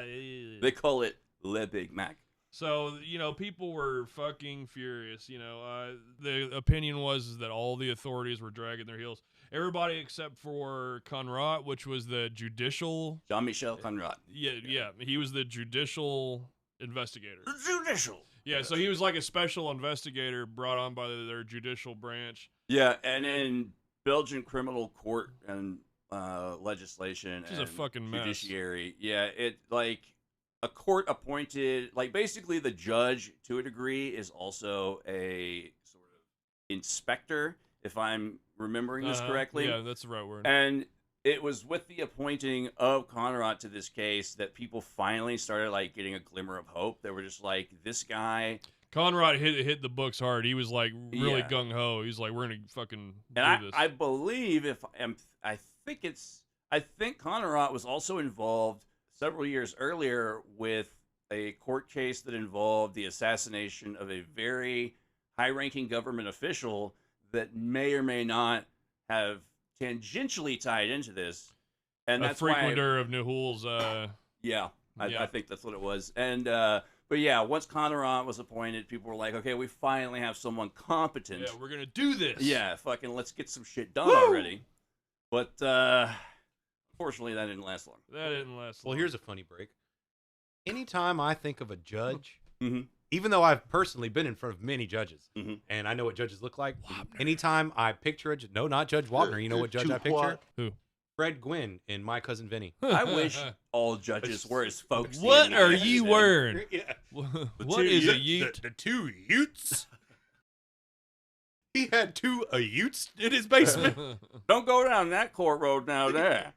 They call it Le Big Mac. So, people were fucking furious. The opinion was that all the authorities were dragging their heels. Everybody except for Conrad, which was the judicial. Jean-Michel Conrad. Yeah. He was the judicial investigator. Judicial. Yeah, so he was like a special investigator brought on by their judicial branch. Yeah, and in Belgian criminal court and legislation Which is and a fucking mess. judiciary. Yeah, it a court appointed, basically the judge to a degree is also a sort of inspector, if I'm remembering this correctly. Yeah, that's the right word. And it was with the appointing of Conrad to this case that people finally started getting a glimmer of hope. They were just like, this guy. Conrad hit the books hard. He was really gung ho. He's like, we're gonna fucking do this. I believe I think it's I think Conrad was also involved several years earlier with a court case that involved the assassination of a very high-ranking government official that may or may not have tangentially tied into this. And that's a frequenter of Nahul's. Yeah, I think that's what it was. And but yeah, once Conrad was appointed, people were like, okay, we finally have someone competent. Yeah, we're gonna do this. Yeah, fucking let's get some shit done already. But unfortunately, that didn't last long. That didn't last long. Well, here's a funny break. Anytime I think of a judge, even though I've personally been in front of many judges, and I know what judges look like, anytime I picture a no, not Judge Wapner, you know what judge I picture? Who? Fred Gwynn in My Cousin Vinny. I wish all judges were as folksy. What are you wearing? Yeah. What is a ute? The two utes? He had two utes in his basement. Don't go down that court road now there.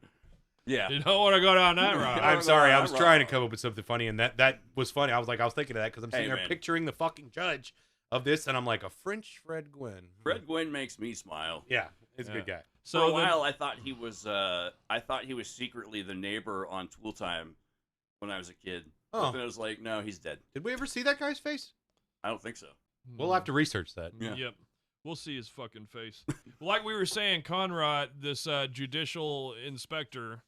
Yeah. You don't want to go down that road. I'm sorry, I was trying to come up with something funny, and that was funny. I was thinking of that because I'm sitting there picturing the fucking judge of this, and I'm like, a French Fred Gwynn. Fred Gwynn makes me smile. Yeah, he's a good guy. So for a while, I thought he was secretly the neighbor on Tool Time when I was a kid. Oh. But then I was like, no, he's dead. Did we ever see that guy's face? I don't think so. We'll have to research that. Yeah. Yep. We'll see his fucking face. Like we were saying, Conrad, this judicial inspector,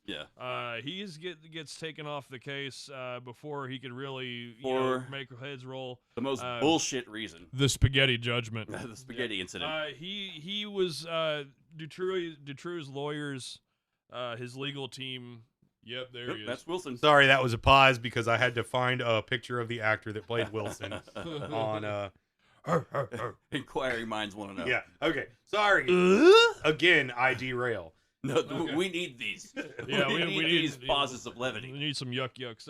he gets taken off the case before he could really make heads roll. The most bullshit reason. The spaghetti judgment. The spaghetti incident. He was Dutroux's lawyers, his legal team. Yep, there he is. That's Wilson. Sorry, that was a pause because I had to find a picture of the actor that played Wilson on Inquiring minds want to know. Yeah. Okay. Sorry. Again, I derail. No, we need these. Yeah, we need these pauses of levity. We need some yucks.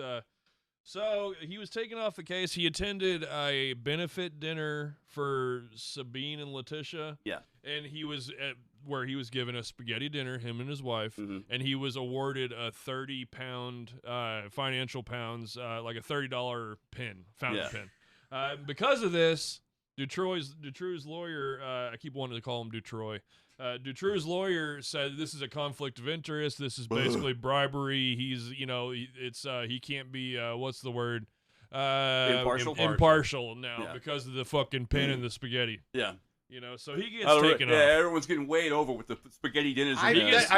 So he was taken off the case. He attended a benefit dinner for Sabine and Letitia. Yeah. And he was where he was given a spaghetti dinner, him and his wife, and he was awarded a 30-pound financial pounds, like a $30 fountain pen. Because of this, Dutroux's lawyer, I keep wanting to call him Dutroux. Dutroux's lawyer said this is a conflict of interest. This is basically bribery. He's, he can't be, what's the word? Impartial now because of the fucking pen and the spaghetti. Yeah. So he gets taken off. Yeah, everyone's getting weighed over with the spaghetti dinners. That's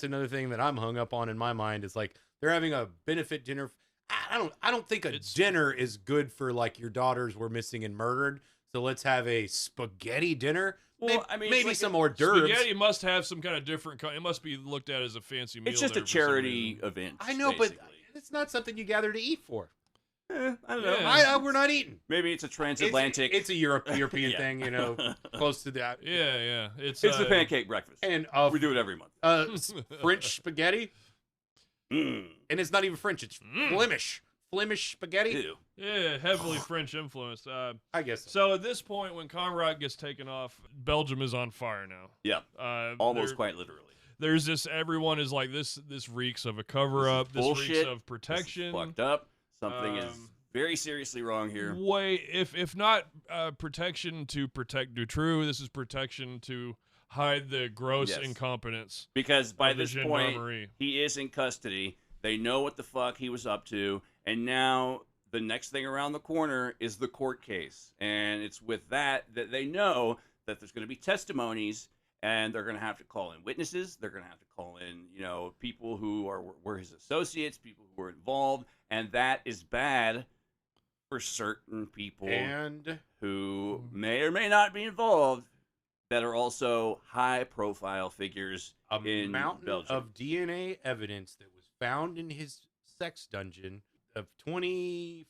another thing that I'm hung up on in my mind is like they're having a benefit dinner. I don't think a dinner is good for like your daughters were missing and murdered. So let's have a spaghetti dinner. Well, maybe like some hors d'oeuvres. Spaghetti must have some kind of different. It must be looked at as a fancy meal. It's just a charity event. I know, basically. But it's not something you gather to eat for. I don't know. Yeah. We're not eating. Maybe it's a transatlantic. It's a European thing, close to that. Yeah. It's the pancake breakfast, and we do it every month. French spaghetti, and it's not even French. It's Flemish spaghetti. Ew. Yeah, heavily French influenced. I guess so. At this point, when Conrad gets taken off, Belgium is on fire now. Yeah, almost quite literally. There's this. Everyone is like this. This reeks of a cover-up. This reeks of protection. This is fucked up. Something is very seriously wrong here. If not protection to protect Dutroux, this is protection to hide the gross incompetence. Because by this point, he is in custody. They know what the fuck he was up to, and now the next thing around the corner is the court case, and it's with that they know that there's going to be testimonies, and they're going to have to call in witnesses. They're going to have to call in, people who were his associates, people who were involved, and that is bad for certain people who may or may not be involved that are also high-profile figures in mountain Belgium. Of DNA evidence that was found in his sex dungeon of 25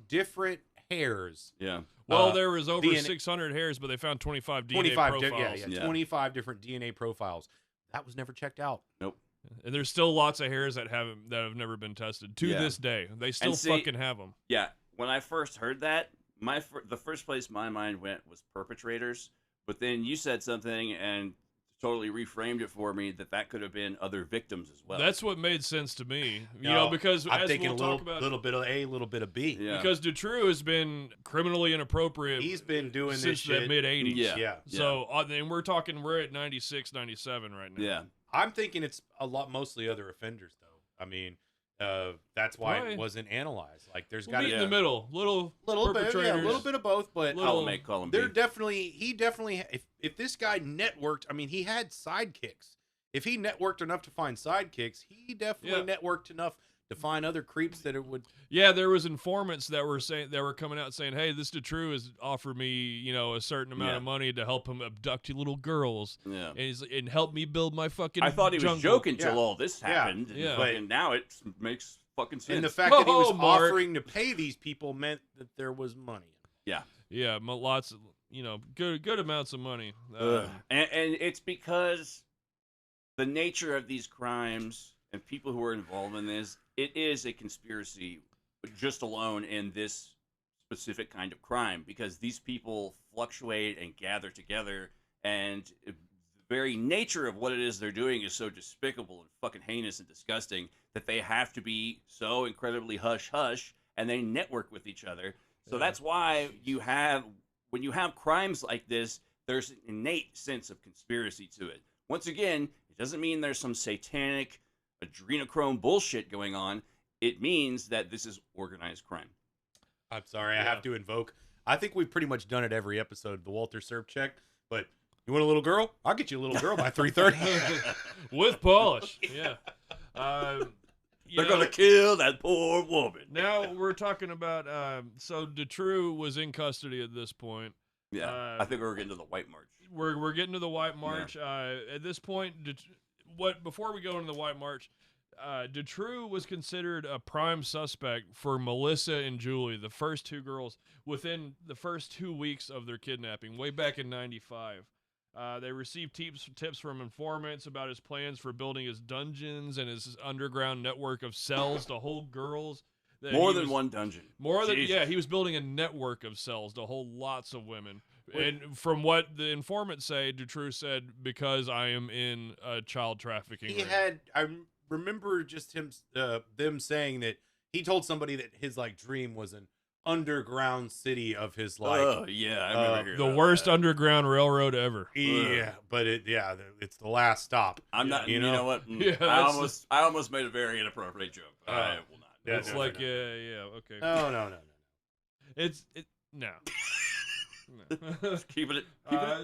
different hairs. Yeah. Well, there was over 600 hairs, but they found 25 DNA profiles. 25 different DNA profiles. That was never checked out. Nope. And there's still lots of hairs that have never been tested to this day. They still fucking have them. Yeah. When I first heard that, the first place my mind went was perpetrators. But then you said something, and totally reframed it for me that could have been other victims as well. That's what made sense to me. You No, know, because I'm as thinking we'll a little, talk about, little bit of A, little bit of B. Yeah. because Dutroux has been criminally inappropriate. He's been doing this since the shit. mid '80s. Yeah. So and we're at 96, 97 right now. Yeah. I'm thinking it's a lot, mostly other offenders, though. I mean, that's why Right. it wasn't analyzed. Like, there's We'll got to meet be in the middle, little bit, yeah, a perpetrators. little bit of both. But Little- Column they're B. he definitely, if this guy networked, I mean, he had sidekicks. If he networked enough to find sidekicks, he definitely networked enough to find other creeps that it would. Yeah, there was informants that were coming out saying, "Hey, this Dutroux has offered me, you know, a certain amount of money to help him abduct little girls, Yeah. and help me build my fucking." I thought he was jungle." joking till Yeah. all this happened. Yeah. And now it makes fucking sense. And the fact that he was Mark. offering to pay these people meant that there was money. Yeah. Yeah, lots of, you know, good amounts of money. And it's because the nature of these crimes and people who are involved in this, it is a conspiracy just alone in this specific kind of crime, because these people fluctuate and gather together, and the very nature of what it is they're doing is so despicable and fucking heinous and disgusting that they have to be so incredibly hush-hush, and they network with each other. So that's why when you have crimes like this, there's an innate sense of conspiracy to it. Once again, it doesn't mean there's some satanic adrenochrome bullshit going on. It means that this is organized crime. I'm sorry, I have to invoke. I think we've pretty much done it every episode of the Walter Serp check. But you want a little girl? I'll get you a little girl by 3:30 with polish. Yeah. They're going to kill that poor woman. Now we're talking about, so Dutroux was in custody at this point. Yeah, I think we're getting to the White March. We're getting to the White March. At this point, before we go into the White March, Dutroux was considered a prime suspect for Melissa and Julie, the first two girls, within the first 2 weeks of their kidnapping, way back in '95. They received tips from informants about his plans for building his dungeons and his underground network of cells to hold girls. More than one dungeon. He was building a network of cells to hold lots of women. And from what the informants say, Dutroux said, because I am in a child trafficking ring. I remember just them saying that he told somebody that his dream was an underground city of his life. Oh yeah, I remember hearing the worst underground railroad ever. Yeah, but it's the last stop. I'm not. You know what? Yeah, I almost made a very inappropriate joke. I will not. It's okay. No. No. Keep it.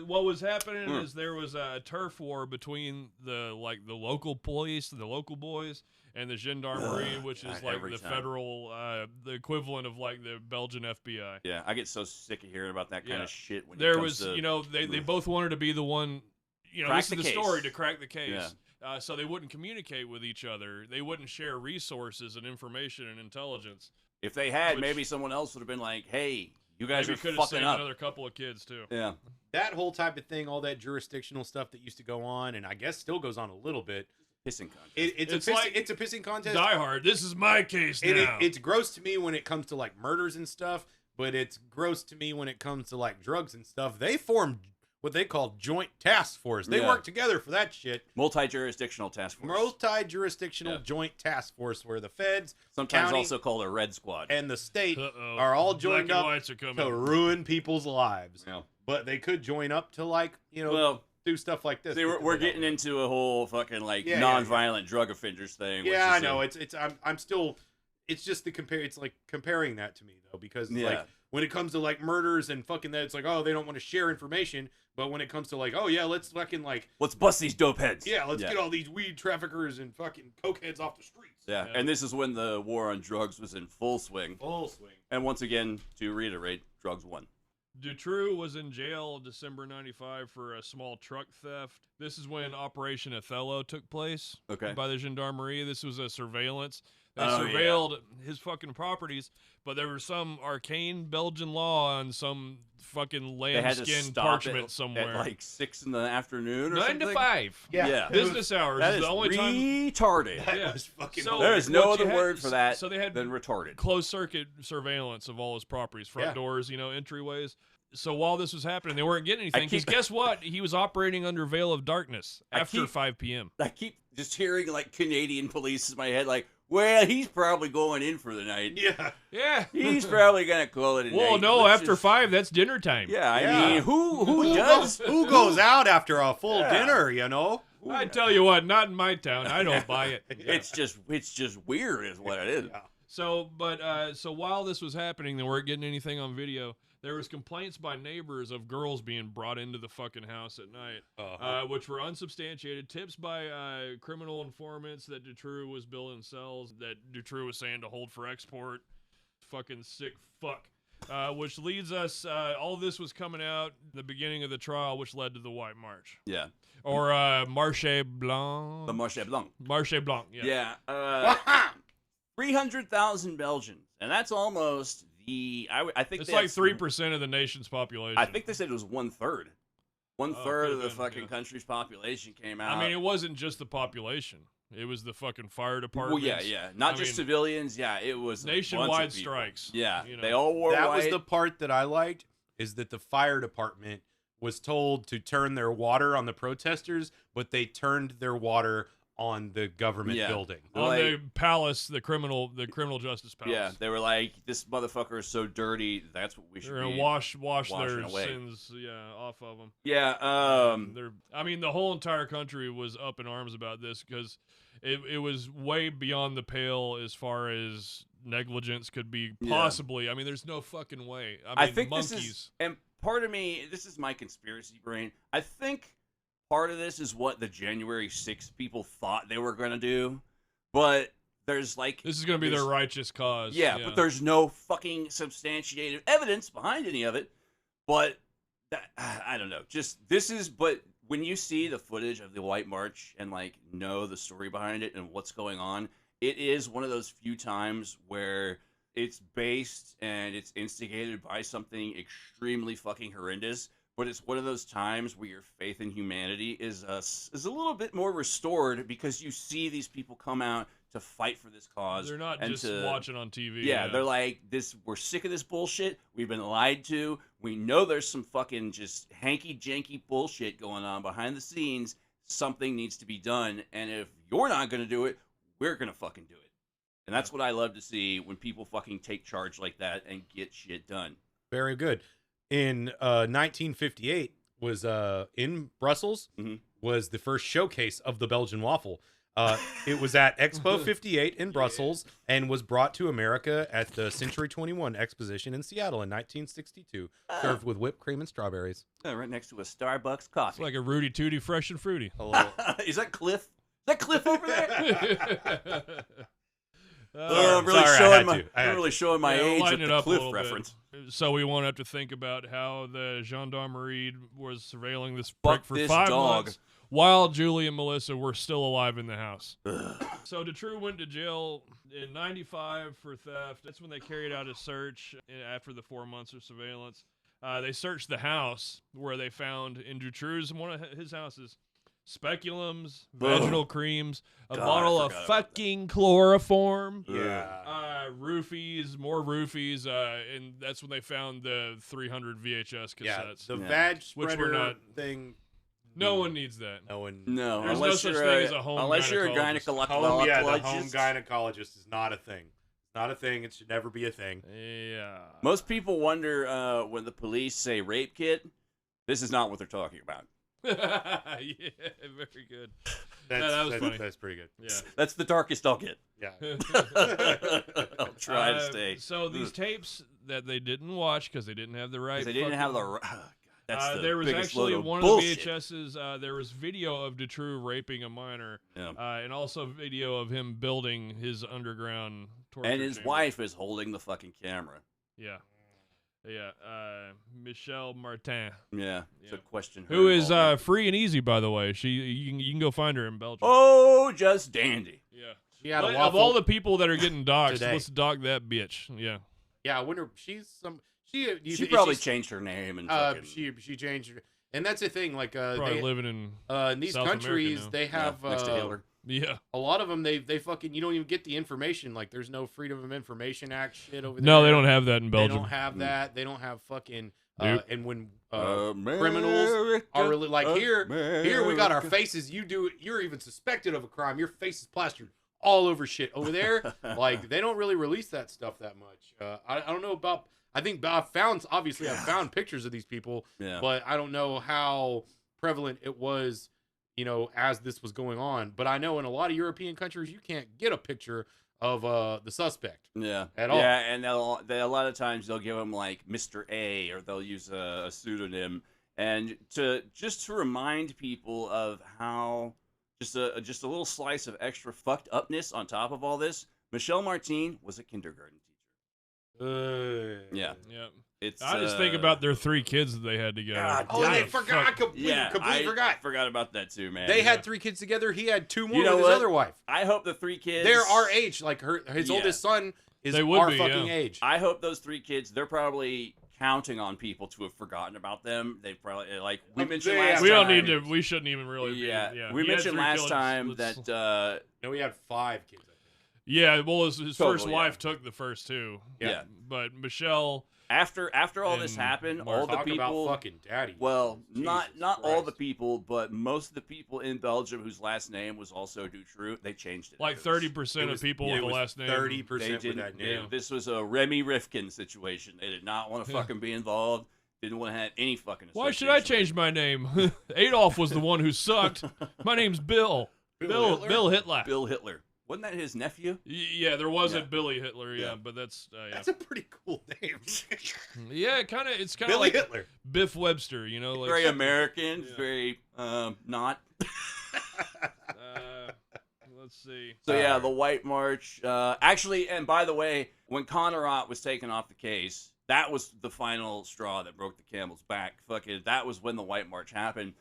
What was happening is there was a turf war between the local police, the local boys, and the gendarmerie, which is the federal, the equivalent of the Belgian FBI. Yeah, I get so sick of hearing about that kind of shit. When there was, they both wanted to be the one, this is the story to crack the case. Yeah. So they wouldn't communicate with each other. They wouldn't share resources and information and intelligence. If they had, maybe someone else would have been like, "Hey, you guys maybe are could have fucking saved up." Another couple of kids too. Yeah, that whole type of thing, all that jurisdictional stuff that used to go on, and I guess still goes on a little bit. Pissing contest. It's a pissing contest. Die Hard. This is my case now. It's gross to me when it comes to murders and stuff, but it's gross to me when it comes to drugs and stuff. They formed what they call joint task force. They work together for that shit. Multi-jurisdictional task force. Multi-jurisdictional joint task force where the feds, sometimes county, also called a red squad, and the state are all joined up to ruin people's lives. Yeah. But they could join up to do stuff like this. See, we're getting into a whole fucking non-violent drug offenders thing. Yeah, I know. I'm still. It's just the compare. It's comparing that to me though, because when it comes to murders and fucking that, it's they don't want to share information. But when it comes to let's fucking let's bust these dope heads. Yeah, let's get all these weed traffickers and fucking coke heads off the streets. Yeah, and this is when the war on drugs was in full swing. And once again, to reiterate, drugs won. Dutroux was in jail December '95 for a small truck theft. This is when Operation Othello took place by the gendarmerie. This was a surveillance. They surveilled his fucking properties, but there was some arcane Belgian law on some fucking lambskin parchment somewhere. At 6 in the afternoon or 9 something? to 5. Yeah. Business hours that is the only time. Retarded. That was fucking there is no other word for that so they had than retarded. Closed circuit surveillance of all his properties, front doors, entryways. So while this was happening, they weren't getting anything. Because guess what? He was operating under veil of darkness after 5 p.m. I keep just hearing like Canadian police in my head, like, well, he's probably going in for the night. Yeah. He's probably gonna call it a night. Well, no, after 5, that's dinner time. Yeah, I mean, who does? Who goes out after a full dinner? You know. I tell you what, not in my town. I don't buy it. It's just weird, is what it is. Yeah. So while this was happening, they weren't getting anything on video. There was complaints by neighbors of girls being brought into the fucking house at night, which were unsubstantiated. Tips by criminal informants that Dutroux was building cells that Dutroux was saying to hold for export. Fucking sick fuck. Which leads us, all this was coming out the beginning of the trial, which led to the White March. Yeah. Or Marche Blanc. The Marche Blanc. Marche Blanc, yeah. Yeah. 300,000 Belgians. And that's almost I think it's like 3% of the nation's population. I think they said it was 1/3. 1/3 of the fucking country's population came out. I mean, it wasn't just the population. It was the fucking fire department. Well, yeah. Not just civilians. Yeah, it was nationwide strikes. Yeah, you know. they all wore white. That was the part that I liked, is that the fire department was told to turn their water on the protesters, but they turned their water on the government building. On the palace, the criminal justice palace. Yeah, they were like, this motherfucker is so dirty, that's what we should They're be gonna wash their away. sins off of them. Yeah, I mean, the whole entire country was up in arms about this because it was way beyond the pale as far as negligence could be possibly. I mean, there's no fucking way. I think monkeys. This is, and part of me, this is my conspiracy brain, I think part of this is what the January 6th people thought they were going to do, but there's like... This is going to be their righteous cause. Yeah, but there's no fucking substantiated evidence behind any of it, but I don't know. But when you see the footage of the White March and like know the story behind it and what's going on, it is one of those few times where it's based and it's instigated by something extremely fucking horrendous. But it's one of those times where your faith in humanity is a little bit more restored because you see these people come out to fight for this cause. They're not just watching on TV. Yeah, they're like, we're sick of this bullshit. We've been lied to. We know there's some fucking just hanky-janky bullshit going on behind the scenes. Something needs to be done. And if you're not going to do it, we're going to fucking do it. And that's what I love to see when people fucking take charge like that and get shit done. Very good. In 1958 was in Brussels, was the first showcase of the Belgian waffle. It was at Expo 58 in Brussels and was brought to America at the Century 21 Exposition in Seattle in 1962, served with whipped cream and strawberries. Right next to a Starbucks coffee. It's like a Rudy Tooty fresh and fruity. Is that Cliff? Is that Cliff over there? I'm really showing my age with the Cliff reference. So we won't have to think about how the gendarmerie was surveilling this prick for 5 months while Julie and Melissa were still alive in the house. So Dutroux went to jail in 95 for theft. That's when they carried out a search after the 4 months of surveillance. They searched the house where they found in Dutroux's, one of his houses, speculums, vaginal creams, a bottle of fucking chloroform, roofies, more roofies, and that's when they found the 300 VHS cassettes. The vag spreader thing. No one needs that. No one. No, there's no such thing as a home. Unless you're a gynecologist. The home gynecologist is not a thing. It's not a thing. It should never be a thing. Yeah. Most people wonder when the police say rape kit. This is not what they're talking about. Yeah, very good. That was funny. That's pretty good. Yeah, that's the darkest I'll get. Yeah, I'll try to stay. So these tapes that they didn't watch because they didn't have the right. They didn't have the. There was actually one of the VHSs. There was video of Dutroux raping a minor, and also video of him building his underground torture and his chamber. wife is holding the fucking camera. Yeah. Yeah, Michelle Martin. Yeah, it's a question. Who is free and easy, by the way. You can go find her in Belgium. Oh, just dandy. Yeah. She had a of all the people that are getting doxxed, let's dock that bitch. Yeah. Yeah, I wonder. She probably changed her name and she changed her. And that's the thing. Like probably living in these South countries, America they have next to Hitler. Yeah. A lot of them, they fucking, you don't even get the information. Like, there's no Freedom of Information Act shit over there. No, they don't have that in Belgium. They don't have that. They don't have fucking And when criminals are really like here we got our faces. You're even suspected of a crime. Your face is plastered all over shit. Over there, like they don't really release that stuff that much. I don't know about. I think I've found pictures of these people, but I don't know how prevalent it was, as this was going on. But I know in a lot of European countries, you can't get a picture of the suspect. At all. Yeah, and a lot of times they'll give them like Mr. A, or they'll use a pseudonym, and to remind people of how just a little slice of extra fucked upness on top of all this. Michelle Martin was a kindergarten teacher. Yeah. I just think about their 3 kids that they had together. They forgot. I completely forgot. Forgot about that too, man. They had 3 kids together. He had 2 more with his other wife. I hope the 3 kids. They're our age. Like his oldest son is our fucking age. I hope those 3 kids. They're probably counting on people to have forgotten about them. They probably like we mentioned last time. We don't need to. We shouldn't even really. Yeah. We mentioned last time that. No, we had 5 kids. Yeah. Well, his first wife took the first 2. Yeah. But Michelle. After all this happened, all the people about fucking daddy. Well, not all the people, but most of the people in Belgium whose last name was also Dutroux, they changed it. Like 30% of people with the last name. 30% with that name. Yeah, this was a Remy Rifkin situation. They did not want to fucking be involved. Didn't want to have any fucking. Why should I change my name? Adolf was the one who sucked. My name's Bill. Bill Hitler. Bill Hitler. Wasn't that his nephew? Yeah, there was a Billy Hitler. Yeah, but that's that's a pretty cool name. Yeah, it's kind of Billy like Hitler. Biff Webster. Like very American, very not. Let's see. So yeah, the White March. Actually, and by the way, when Connerat was taken off the case, that was the final straw that broke the camel's back. Fucking, that was when the White March happened.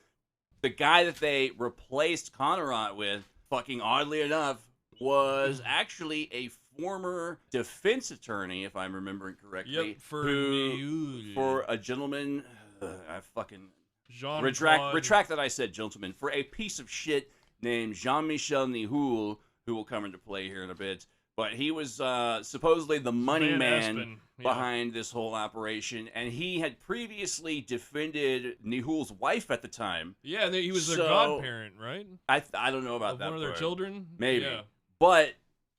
The guy that they replaced Connerat with, fucking oddly enough, was actually a former defense attorney, if I'm remembering correctly. Yep, for a gentleman. I fucking Jean retract that I said gentleman, for a piece of shit named Jean-Michel Nihoul, who will come into play here in a bit. But he was supposedly the money man behind this whole operation, and he had previously defended Nihoul's wife at the time. Yeah, he was their godparent, right? I don't know about that. One of their children? Maybe. Yeah. But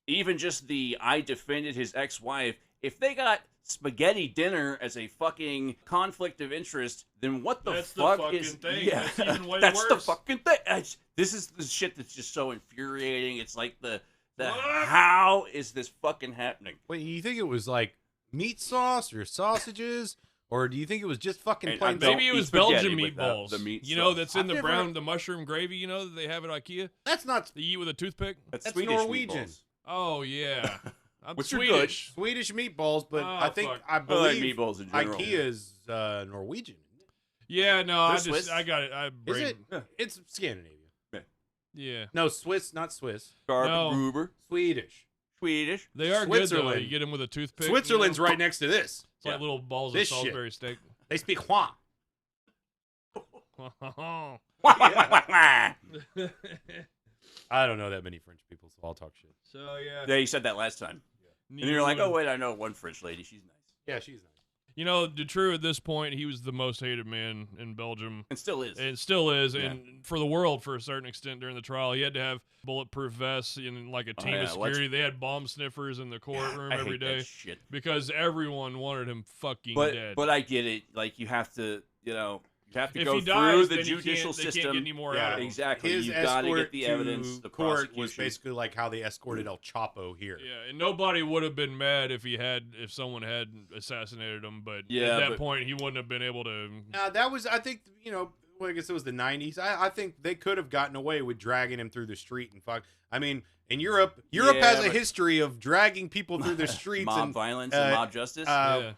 even just I defended his ex-wife, if they got spaghetti dinner as a fucking conflict of interest, then what the fuck is... Thing. Yeah, that's even way that's worse. The fucking thing. This is the shit that's just so infuriating. It's like how is this fucking happening? Wait, you think it was like meat sauce or sausages? Or do you think it was just fucking plain? Maybe it was Belgian meatballs. The meat that's in the mushroom gravy, that they have at IKEA? That's not... They eat with a toothpick? That's Swedish Norwegian. Meatballs. Oh, yeah. I'm Which Swedish. Swedish meatballs, but I believe I like meatballs in general. IKEA is Norwegian. Yeah, no, I got it. Is it? Yeah. It's Scandinavian. Yeah. No, Swiss, not Swiss. Gruber. Swedish. They are good, though. You get them with a toothpick. Switzerland's right next to this. It's like little balls of Salisbury steak. They speak Hua. I don't know that many French people, so I'll talk shit. So, yeah. Yeah, you said that last time. Yeah. And you're like, oh, wait, I know one French lady. She's nice. Yeah, she's nice. Dutroux at this point, he was the most hated man in Belgium. And still is. Yeah. And for the world, for a certain extent, during the trial, he had to have bulletproof vests and like a team of security. They had bomb sniffers in the courtroom every day. That shit. Because everyone wanted him fucking dead. But I get it. Like, you have to, you have to go dies, through the judicial system. They can't get any more out of him. Exactly. His You've got to get the escort evidence. The court prosecution was basically like how they escorted El Chapo here. Yeah, and nobody would have been mad if someone had assassinated him. But at that point, he wouldn't have been able to. That was, I think, I guess it was the 90s. I think they could have gotten away with dragging him through the street and fuck. I mean, in Europe has a history of dragging people through the streets mob and violence and mob justice.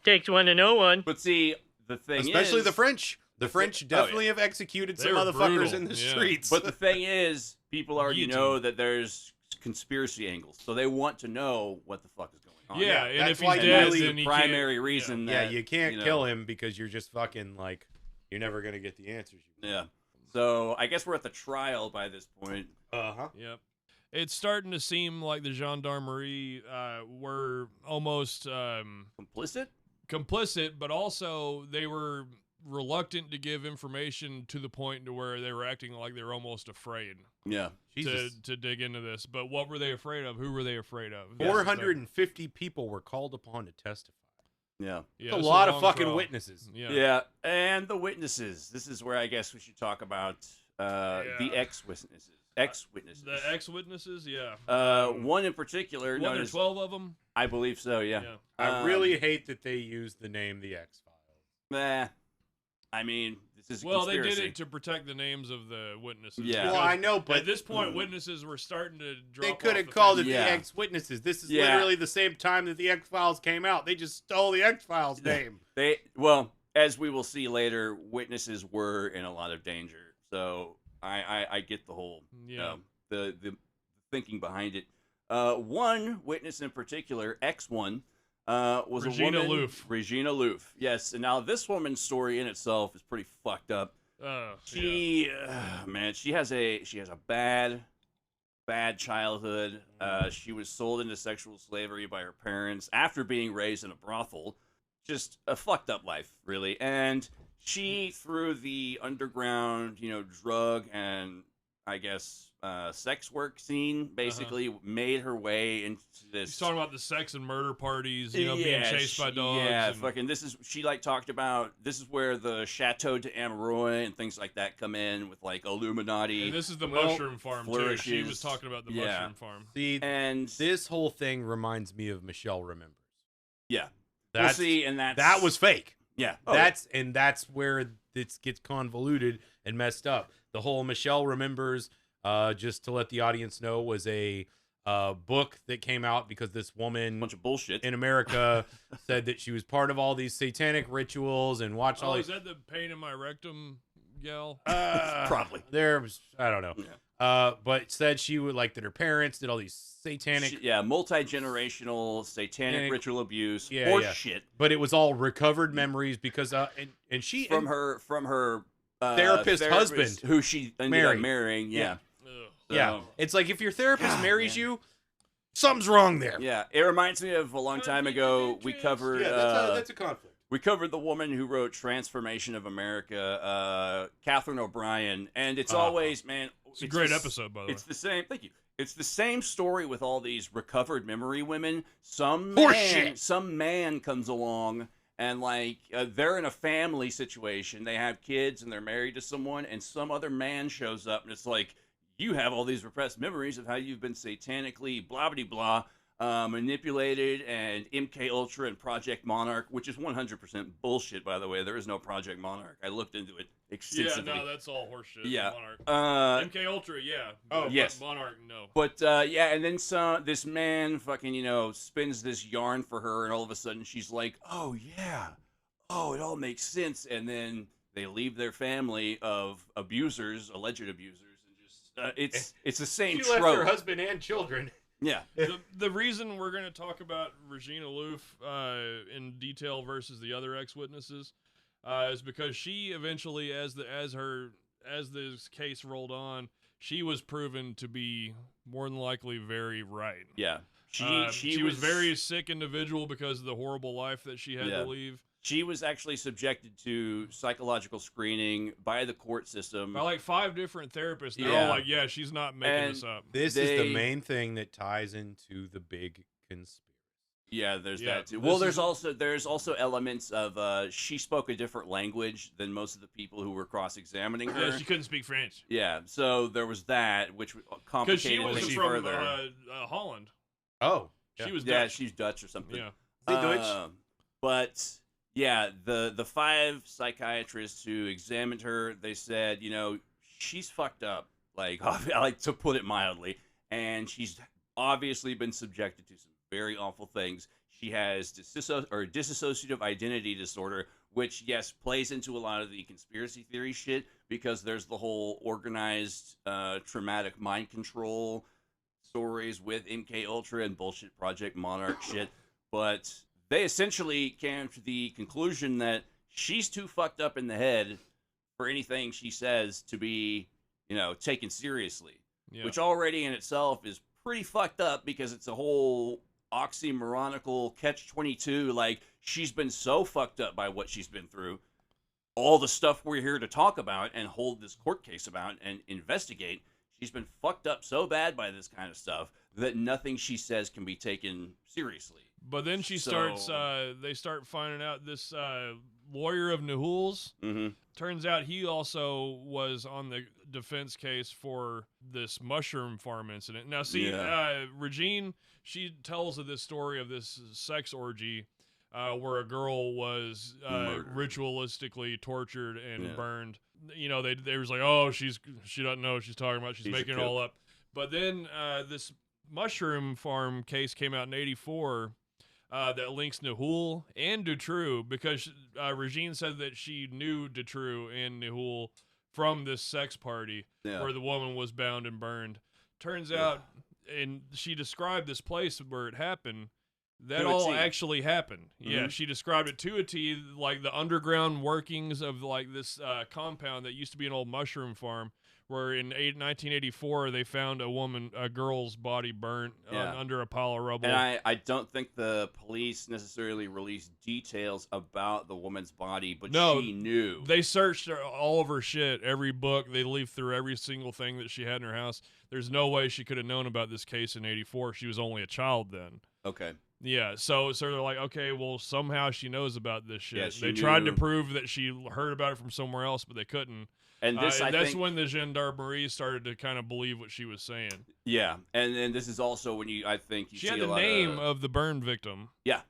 Takes one to know one. But see, the thing especially the French. The French definitely have executed some motherfuckers in the streets. But the thing is, people already know that there's conspiracy angles, so they want to know what the fuck is going on. Yeah, and that's if he's dead, then the primary reason. Yeah, you can't kill him because you're just fucking like you're never gonna get the answers. Yeah. So I guess we're at the trial by this point. Yep. It's starting to seem like the gendarmerie were almost complicit. complicit, but also they were reluctant to give information to the point to where they were acting like they were almost afraid. Yeah. To dig into this. But what were they afraid of? Who were they afraid of? 450 people were called upon to testify. Yeah. That's a lot of fucking witnesses. Yeah. And the witnesses. This is where I guess we should talk about the ex-witnesses. Ex-witnesses. The ex-witnesses, yeah. One in particular. What, there's 12 of them? I believe so, yeah. I really hate that they used the name The X-Files. Nah. I mean, this is a well, they conspiracy. did it to protect the names of the witnesses. Yeah. Well, I know, but at this point, witnesses were starting to drop. They could have called it fence. The Ex-Witnesses. This is literally the same time that The X-Files came out. They just stole The X-Files name. Well, as we will see later, witnesses were in a lot of danger. So I get the whole the thinking behind it. One witness in particular, X1. Was Regina a woman, Loof. Regina Loof, yes. And now this woman's story in itself is pretty fucked up. Man, she has a bad childhood. She was sold into sexual slavery by her parents after being raised in a brothel. Just a fucked up life, really. And she, through the underground, drug and I guess sex work scene, basically made her way into this. She's talking about the sex and murder parties, being chased by dogs. Yeah, fucking. She talked about. This is where the Chateau d'Amoureux and things like that come in with like Illuminati. And this is the mushroom farm too. She was talking about the mushroom farm. See, and this whole thing reminds me of Michelle Remembers. Yeah, that was fake. Yeah, that's where it gets convoluted and messed up. The whole Michelle Remembers, just to let the audience know, was a book that came out because this woman, bunch of bullshit in America, said that she was part of all these satanic rituals and watched all. Is that the pain in my rectum gal? Probably. I don't know. Yeah. But said she would like that her parents did all these satanic, multi-generational satanic ritual abuse, shit. But it was all recovered memories because and she from her therapist husband who she ended up marrying. Yeah. So, it's like if your therapist marries you, something's wrong there. Yeah, it reminds me of a long time ago we covered. That's a conflict. We covered the woman who wrote Transformation of America, Catherine O'Brien, and it's always, man. It's a great episode, by the way. It's the same. Thank you. It's the same story with all these recovered memory women. Some man comes along and they're in a family situation. They have kids and they're married to someone, and some other man shows up and it's like, you have all these repressed memories of how you've been satanically blah manipulated, and MK Ultra and Project Monarch, which is 100% bullshit, by the way. There is no Project Monarch. I looked into it extensively. Yeah, no, that's all horseshit. Yeah. Monarch. MK Ultra, yeah. Oh, yes. Monarch, no. But, and then this man fucking, spins this yarn for her, and all of a sudden she's like, oh, yeah. Oh, it all makes sense. And then they leave their family of abusers, alleged abusers, and just, it's the same trope. She left her husband and children. Yeah. The reason we're going to talk about Regina Loof in detail versus the other ex-witnesses is because she eventually, as this case rolled on, she was proven to be more than likely very right. Yeah. She was a very sick individual because of the horrible life that she had to leave. She was actually subjected to psychological screening by the court system. By 5 different therapists. They're all like, yeah, she's not making this up. This is the main thing that ties into the big conspiracy. Yeah, there's that too. Well, there's also elements of she spoke a different language than most of the people who were cross-examining her. Yeah, she couldn't speak French. Yeah, so there was that, which complicated things further. Because she was from Holland. Oh. She was Dutch. Yeah, she's Dutch or something. Yeah. Deutsch. But... yeah, the 5 psychiatrists who examined her, they said, she's fucked up, to put it mildly, and she's obviously been subjected to some very awful things. She has dissociative identity disorder, which, yes, plays into a lot of the conspiracy theory shit, because there's the whole organized traumatic mind control stories with MK Ultra and bullshit Project Monarch shit, but... they essentially came to the conclusion that she's too fucked up in the head for anything she says to be, taken seriously. Yeah. Which already in itself is pretty fucked up because it's a whole oxymoronical catch-22. Like, she's been so fucked up by what she's been through. All the stuff we're here to talk about and hold this court case about and investigate, she's been fucked up so bad by this kind of stuff that nothing she says can be taken seriously. But then they start finding out this lawyer of Nahul's. Turns out he also was on the defense case for this mushroom farm incident. Now, see, Regine, she tells of this story of this sex orgy where a girl was ritualistically tortured and burned. You know, they was like, oh, she doesn't know what she's talking about. She's making it all up. But then this mushroom farm case came out in '84 that links Nahul and Dutroux, because Regine said that she knew Dutroux and Nahul from this sex party where the woman was bound and burned. Turns out, and she described this place where it happened. That all actually happened. Yeah, she described it to a T, like the underground workings of like this compound that used to be an old mushroom farm, where in 1984 they found a girl's body burnt under a pile of rubble. And I don't think the police necessarily released details about the woman's body, but she knew. They searched all of her shit, every book. They leafed through every single thing that she had in her house. There's no way she could have known about this case in '84. She was only a child then. Okay. Yeah, so they're like, okay, well, somehow she knows about this shit. Yeah, they tried to prove that she heard about it from somewhere else, but they couldn't. And that's when the gendarmerie started to kind of believe what she was saying. Yeah, and then this is also when she had the name of the burn victim. Yeah.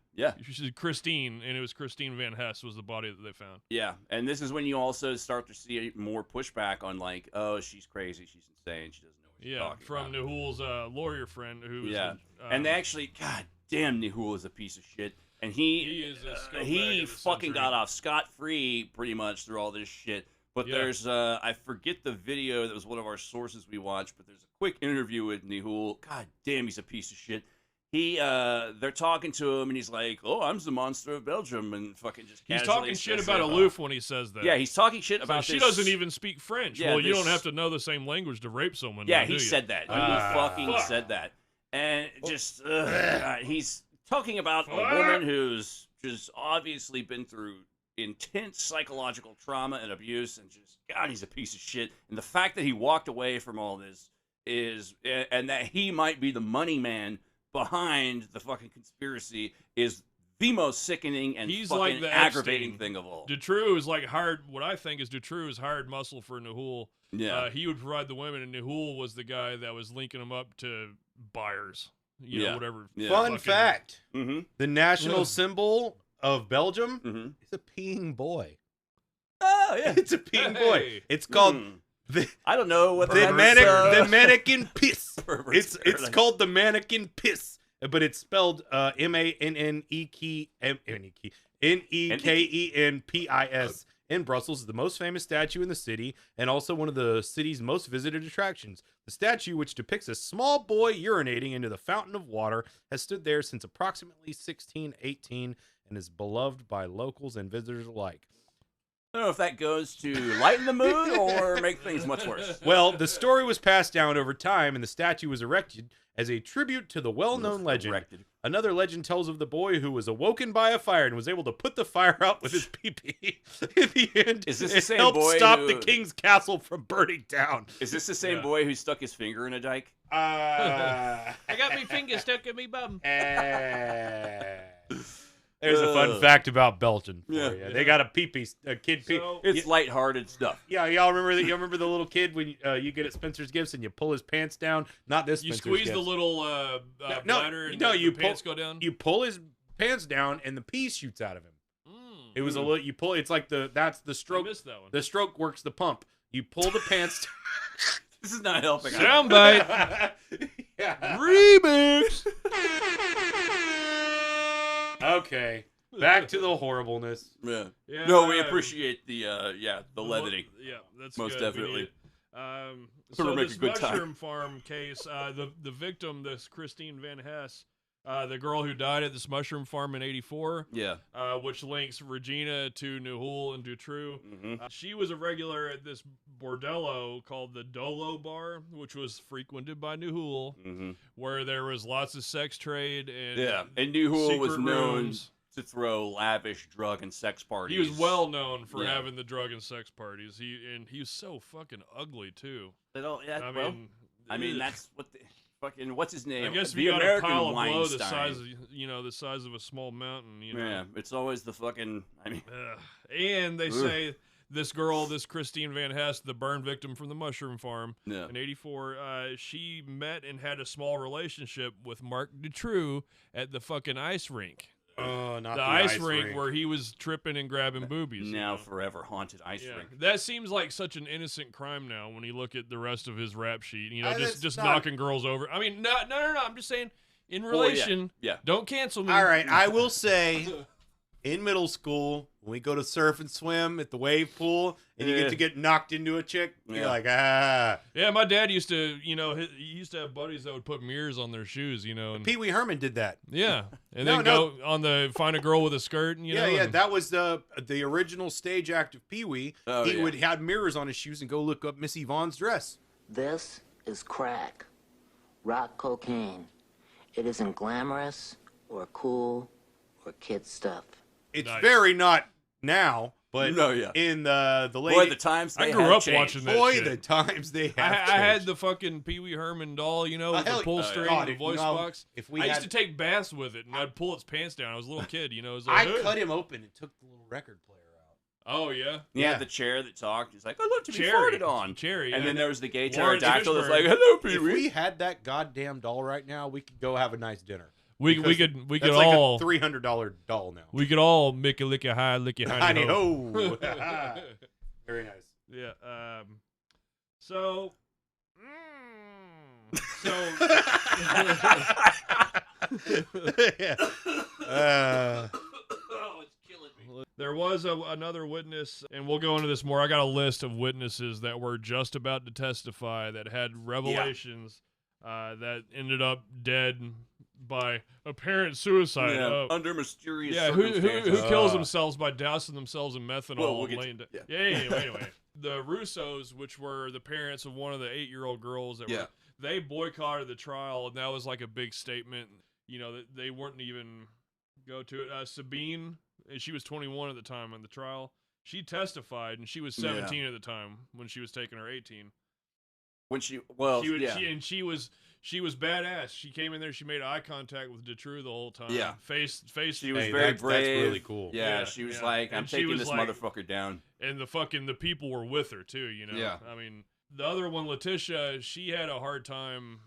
She's Christine, and it was Christine Van Hess was the body that they found. Yeah, and this is when you also start to see more pushback on like, oh, she's crazy, she's insane, she doesn't know what she's talking from about. Nahul's lawyer friend who was and they actually, god damn, Nahul is a piece of shit, and he fucking got off scot-free pretty much through all this shit. But there's I forget the video that was one of our sources we watched, but there's a quick interview with Nahul. God damn, he's a piece of shit. They're talking to him, and he's like, "Oh, I'm the monster of Belgium," and fucking just he's talking shit about Aloof when he says that. Yeah, he's talking shit about. She doesn't even speak French. Yeah, you don't have to know the same language to rape someone. Yeah, he said that. He fucking said that, and just he's talking about a woman who's just obviously been through intense psychological trauma and abuse, and just God, he's a piece of shit. And the fact that he walked away from all this and that he might be the money man behind the fucking conspiracy is the most sickening and he's fucking like the aggravating thing of all. Dutroux is like what I think is Dutroux is hired muscle for Nahul. Yeah. He would provide the women, and Nahul was the guy that was linking them up to buyers. You know, whatever. Yeah. Fun fact. Mm-hmm. The national symbol of Belgium is a peeing boy. Oh, yeah. It's a peeing boy. It's called I don't know what the mannequin piss. It's called the mannequin piss, but it's spelled Mannekenpis. In Brussels, is the most famous statue in the city and also one of the city's most visited attractions. The statue, which depicts a small boy urinating into the fountain of water, has stood there since approximately 1618 and is beloved by locals and visitors alike. I don't know if that goes to lighten the mood or make things much worse. Well, the story was passed down over time, and the statue was erected as a tribute to the well-known legend. Another legend tells of the boy who was awoken by a fire and was able to put the fire out with his pee-pee. In the end, is this the same helped boy stop the king's castle from burning down. Is this the same boy who stuck his finger in a dike? I got my finger stuck in me bum. There's a fun fact about Belgium for you. They got a pee-pee, a kid pee. So, it's lighthearted stuff. Yeah, y'all remember that? You remember the little kid when you get at Spencer's Gifts and you pull his pants down? Not this. You Spencer's squeeze Gifts. the little bladder and you pants go down. You pull his pants down and the pee shoots out of him. It was a little. You pull. It's like that's the stroke. I missed that one. The stroke works the pump. You pull the pants. This is not helping. Soundbite. Remix. Okay. Back to the horribleness. Yeah. No, we appreciate the levity. Yeah, that's most good. definitely. So make this a good mushroom time. farm case, the victim, this Christine Van Hess, The girl who died at this mushroom farm in '84. Yeah. Which links Regina to Newhall and Dutroux. She was a regular at this bordello called the Dolo Bar, which was frequented by Newhall, where there was lots of sex trade and and Newhall was known rooms. to throw lavish drug and sex parties. He was well known for having the drug and sex parties. He was so fucking ugly too. I mean that's what the fucking what's his name? I guess the if you got American a pile of blow Weinstein. the size of the size of a small mountain. Yeah, it's always the fucking. I mean, and they say this girl, this Christine Van Hest, the burn victim from the mushroom farm in '84, she met and had a small relationship with Marc Dutroux at the fucking ice rink. Oh, not the ice rink where he was tripping and grabbing boobies. Now forever haunted ice rink. That seems like such an innocent crime now when you look at the rest of his rap sheet. You know, just not... knocking girls over. I mean, no. I'm just saying, in relation. Don't cancel me. All right, I will say, in middle school, when we go to surf and swim at the wave pool, and you get knocked into a chick, you're like, ah. Yeah, my dad used to, he used to have buddies that would put mirrors on their shoes, And Pee Wee Herman did that. Yeah, and then go on find a girl with a skirt, and that was the original stage act of Pee Wee. He would have mirrors on his shoes and go look up Miss Yvonne's dress. This is crack, rock cocaine. It isn't glamorous or cool or kid stuff. It's very not now, but in the late... Boy, the times they I grew up changed. watching that Boy, shit. the times they have I had the fucking Pee Wee Herman doll, with the pull string and the voice box. I used to take baths with it, and I'd pull its pants down. I was a little kid, It was like, I cut him open and took the little record player out. Oh, yeah? Yeah, the chair that talked. He's like, I love to be farted on. Cherry, and then there was the gay Lawrence pterodactyl that's Fishburne. like, hello, Pee If Wee. we had that goddamn doll right now, we could go have a nice dinner. We could that's all like a $300 doll now. We could all make a lick a high, lick a Honey ho. Very nice. Yeah. So. There was another witness, and we'll go into this more. I got a list of witnesses that were just about to testify that had revelations that ended up dead by apparent suicide. Under mysterious who circumstances. kills themselves by dousing themselves in methanol. Well, we'll Anyway, the Russos, which were the parents of one of the 8-year-old girls, they boycotted the trial, and that was like a big statement. That they wouldn't even go to it. Sabine, she was 21 at the time on the trial. She testified, and she was 17 at the time when she was taking her 18. When she was badass. She came in there. She made eye contact with Dutroux the whole time. Yeah, face. She was very brave. That's really cool. Yeah, she was like, I'm taking this motherfucker down. And the people were with her too. Yeah. I mean, the other one, Letitia, she had a hard time.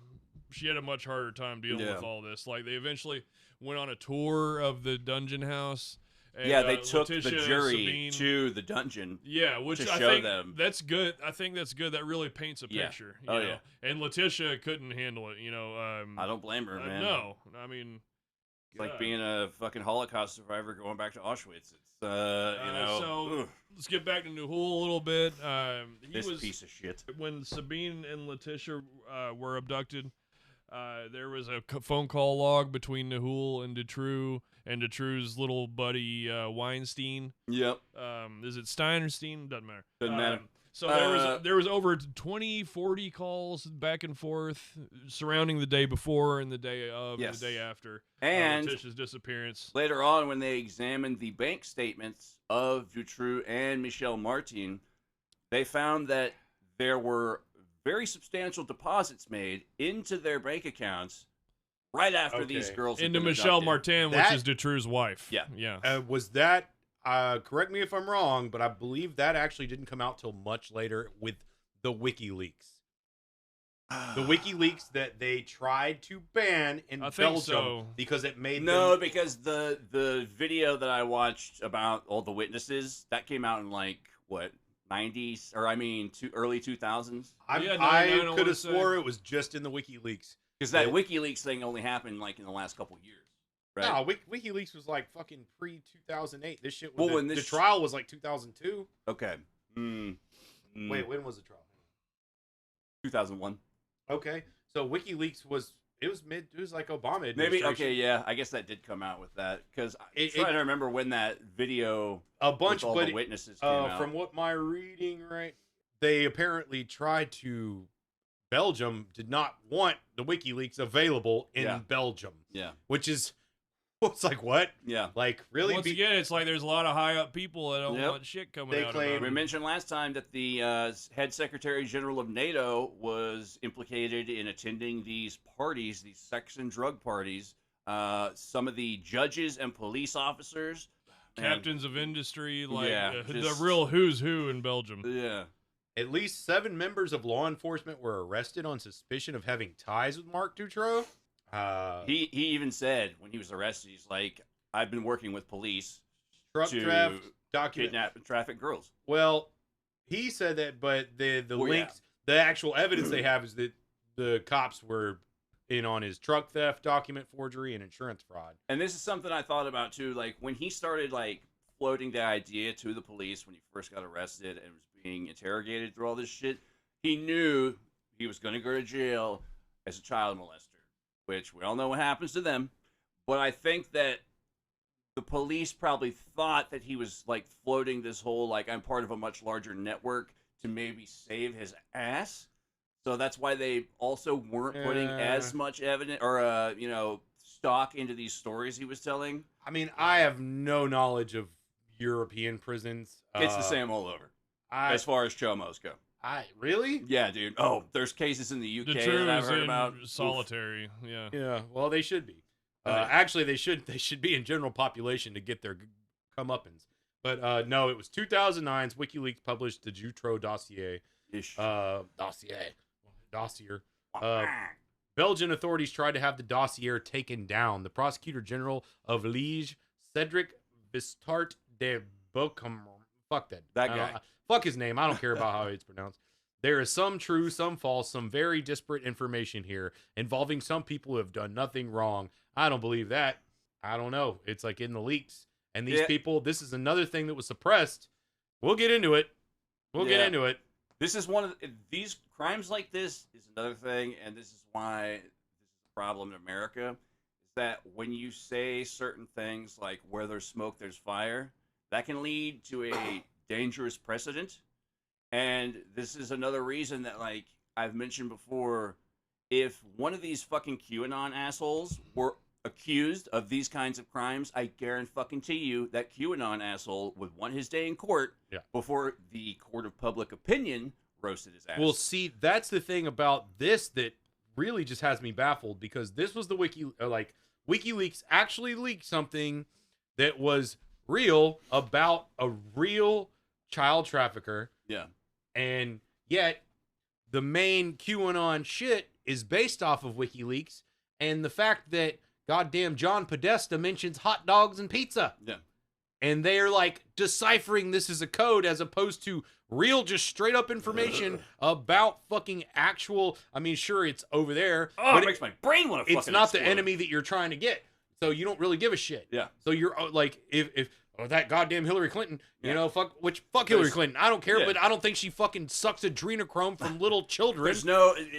She had a much harder time dealing with all this. Like, they eventually went on a tour of the dungeon house. And, they took Letitia, the jury Sabine, to the dungeon. Yeah, which to I show think them. That's good. I think that's good. That really paints a picture. You know? And Letitia couldn't handle it. I don't blame her, man. No, I mean, it's like being a fucking Holocaust survivor going back to Auschwitz. It's So let's get back to Newhall a little bit. This piece of shit. When Sabine and Letitia were abducted, there was a phone call log between Newhall and Dutroux. And Dutroux's little buddy Weinstein. Yep. Is it Stein or Steen? Doesn't matter. Doesn't matter. So there was over 20, 40 calls back and forth surrounding the day before and the day of and the day after. And Letitia's disappearance. Later on, when they examined the bank statements of Dutroux and Michel Martin, they found that there were very substantial deposits made into their bank accounts right after these girls had into been Michel abducted. Martin, which is Dutroux's wife. Yeah. Was that, correct me if I'm wrong, but I believe that actually didn't come out till much later with the WikiLeaks. The WikiLeaks that they tried to ban in Belgium because it made them... because the video that I watched about all the witnesses, that came out in like, what, 90s? Or I mean, early 2000s? I could have swore it was just in the WikiLeaks. Because that WikiLeaks thing only happened like in the last couple years, right? No, WikiLeaks was like fucking pre-2008. This shit was the trial was like 2002. Okay. Wait, when was the trial? 2001. Okay, so WikiLeaks was It was like Obama administration. Maybe, okay, yeah. I guess that did come out with that. Because I'm trying to remember when that video with all the witnesses came out. From what my reading, right, they apparently tried to... Belgium did not want the WikiLeaks available in Belgium. Yeah. Which is... It's like, what? Yeah. Like, really? Once again, it's like there's a lot of high up people that don't want shit coming out about We mentioned last time that the head secretary general of NATO was implicated in attending these parties, these sex and drug parties. Some of the judges and police officers. Captains of industry, like just, the real who's who in Belgium. Yeah. At least 7 members of law enforcement were arrested on suspicion of having ties with Marc Dutroux. He even said when he was arrested, he's like, I've been working with police to kidnap and traffic girls. Well, he said that, but the links, the actual evidence they have is that the cops were in on his truck theft, document forgery, and insurance fraud. And this is something I thought about too. Like when he started like floating the idea to the police when he first got arrested and was being interrogated through all this shit, he knew he was going to go to jail as a child molester. Which we all know what happens to them. But I think that the police probably thought that he was like floating this whole like I'm part of a much larger network to maybe save his ass. So that's why they also weren't putting as much evidence or stock into these stories he was telling. I mean, I have no knowledge of European prisons. It's the same all over as far as chomos go. Really? Yeah, dude. Oh, there's cases in the UK that I've heard about. Solitary, yeah. Yeah, well, they should be. Actually, they should be in general population to get their comeuppance. But no, it was 2009's WikiLeaks published the Dutroux dossier. Dossier. Belgian authorities tried to have the dossier taken down. The prosecutor general of Liège, Cedric Bistart de Bocam. Fuck that guy. Fuck his name. I don't care about how it's pronounced. There is some true, some false, some very disparate information here involving some people who have done nothing wrong. I don't believe that. I don't know. It's like in the leaks. And these people, this is another thing that was suppressed. We'll get into it. Get into it. This is one of these crimes like this is another thing. And this is why this is a problem in America. Is that when you say certain things like where there's smoke, there's fire, that can lead to a dangerous precedent. And this is another reason that, like I've mentioned before, if one of these fucking QAnon assholes were accused of these kinds of crimes, I guarantee you that QAnon asshole would want his day in court before the court of public opinion roasted his ass. Well, see, that's the thing about this that really just has me baffled, because this was the WikiLeaks actually leaked something that was real about a real child trafficker. Yeah. And yet the main QAnon shit is based off of WikiLeaks and the fact that goddamn John Podesta mentions hot dogs and pizza. Yeah. And they're like deciphering this as a code as opposed to real, just straight up information about fucking actual. I mean, sure, it's over there. Oh, it makes my brain want to fucking It's not explode. the enemy that you're trying to get. So you don't really give a shit. Yeah. So you're like, if that goddamn Hillary Clinton, fuck Hillary Clinton. I don't care, but I don't think she fucking sucks adrenochrome from little children.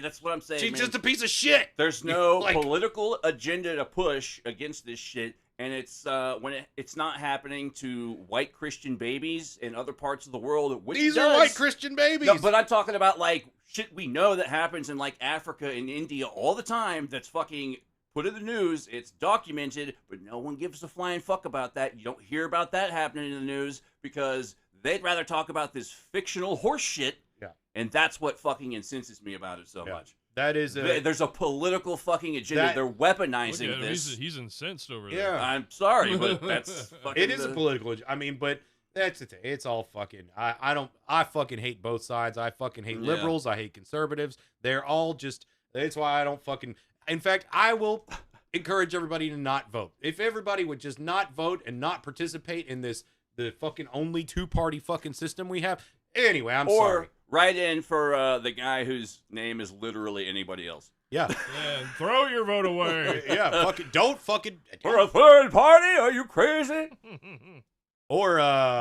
That's what I'm saying. She's just a piece of shit. There's no political agenda to push against this shit. And it's when it's not happening to white Christian babies in other parts of the world. Which These are white Christian babies. No, but I'm talking about like shit we know that happens in like Africa and India all the time. That's fucking put in the news. It's documented, but no one gives a flying fuck about that. You don't hear about that happening in the news because they'd rather talk about this fictional horse shit. Yeah, and that's what fucking incenses me about it so much. That is there's a political fucking agenda. They're weaponizing this. He's incensed over there. Yeah, I'm sorry, but that's fucking. It is a political. I mean, but that's the thing. It's all fucking. I fucking hate both sides. I fucking hate liberals. I hate conservatives. They're all just. That's why I don't fucking. In fact, I will encourage everybody to not vote. If everybody would just not vote and not participate in the fucking only two-party fucking system we have. Anyway, I'm sorry. Write in for the guy whose name is literally anybody else. Yeah. Yeah, throw your vote away. Don't fucking. For a third party? Are you crazy? Or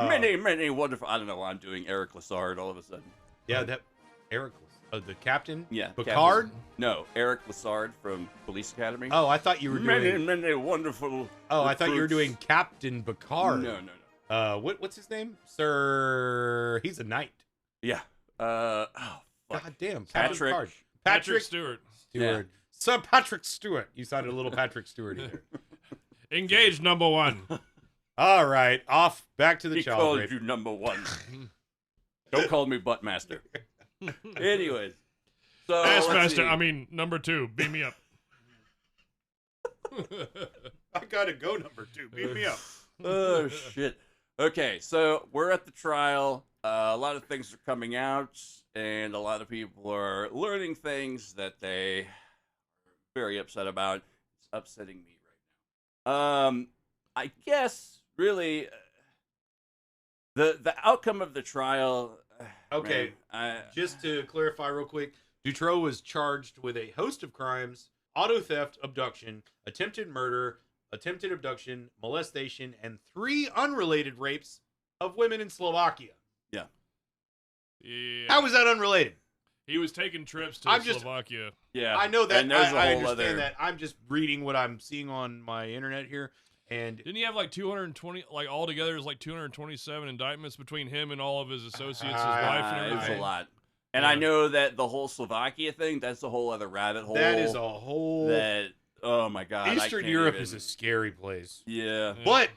many wonderful. I don't know why I'm doing Eric Lassard all of a sudden. Yeah, that Eric. the captain? Yeah. Picard? Captain, no, Eric Lassard from Police Academy. Oh, I thought you were doing... Many wonderful... Oh, I thought you were doing Captain Picard. No. What's his name? Sir... He's a knight. Yeah. Oh, fuck. God damn. Patrick Stewart. Yeah. Sir Patrick Stewart. You sounded a little Patrick Stewart either. Engage number 1. All right. Off. Back to the child called rape. you number 1. Don't call me Buttmaster. Anyways. So, Assmaster, I mean, number 2. Beam me up. I gotta go number 2. Beat me up. Oh, shit. Okay, so we're at the trial. A lot of things are coming out, and a lot of people are learning things that they are very upset about. It's upsetting me right now. I guess, really, the outcome of the trial... Okay, just to clarify real quick, Dutroux was charged with a host of crimes: auto theft, abduction, attempted murder, attempted abduction, molestation, and 3 unrelated rapes of women in Slovakia. Yeah. How is that unrelated? He was taking trips to Slovakia. Yeah. I know that. And there's I a whole understand that. I'm just reading what I'm seeing on my internet here. And didn't he have like 220, like altogether, it was like 227 indictments between him and all of his associates, his wife, and everything? It was a lot. And I know that the whole Slovakia thing, that's a whole other rabbit hole. That is a whole... oh my God. Eastern Europe is a scary place. Yeah. But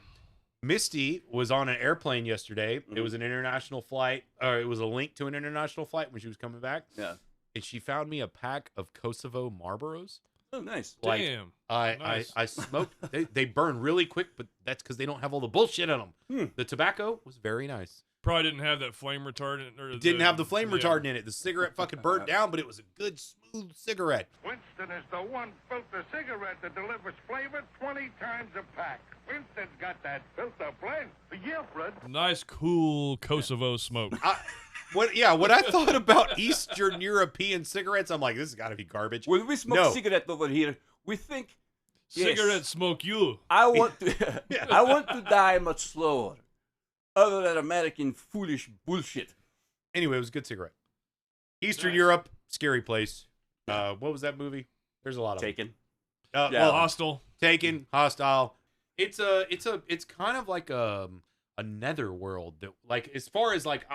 Misty was on an airplane yesterday. Mm-hmm. It was an international flight, or it was a link to an international flight when she was coming back. Yeah. And she found me a pack of Kosovo Marlboros. Oh, nice. Like, damn. Nice. I smoked. They burn really quick, but that's because they don't have all the bullshit on them. The tobacco was very nice. Probably didn't have that flame retardant. Or it didn't have the flame retardant in it. The cigarette fucking burnt down, but it was a good, smooth cigarette. Winston is the one filter cigarette that delivers flavor 20 times a pack. Winston's got that filter blend. Yeah, Fred. Nice, cool Kosovo smoke. What I thought about Eastern European cigarettes, I'm like, this has got to be garbage. When we smoke cigarette over here, we think cigarette smoke you. I want to I want to die much slower. Other than American foolish bullshit. Anyway, it was a good cigarette. Eastern Europe, scary place. What was that movie? There's a lot of Taken. Well, Hostile. Taken, Hostile. It's kind of like a netherworld that, like, as far as like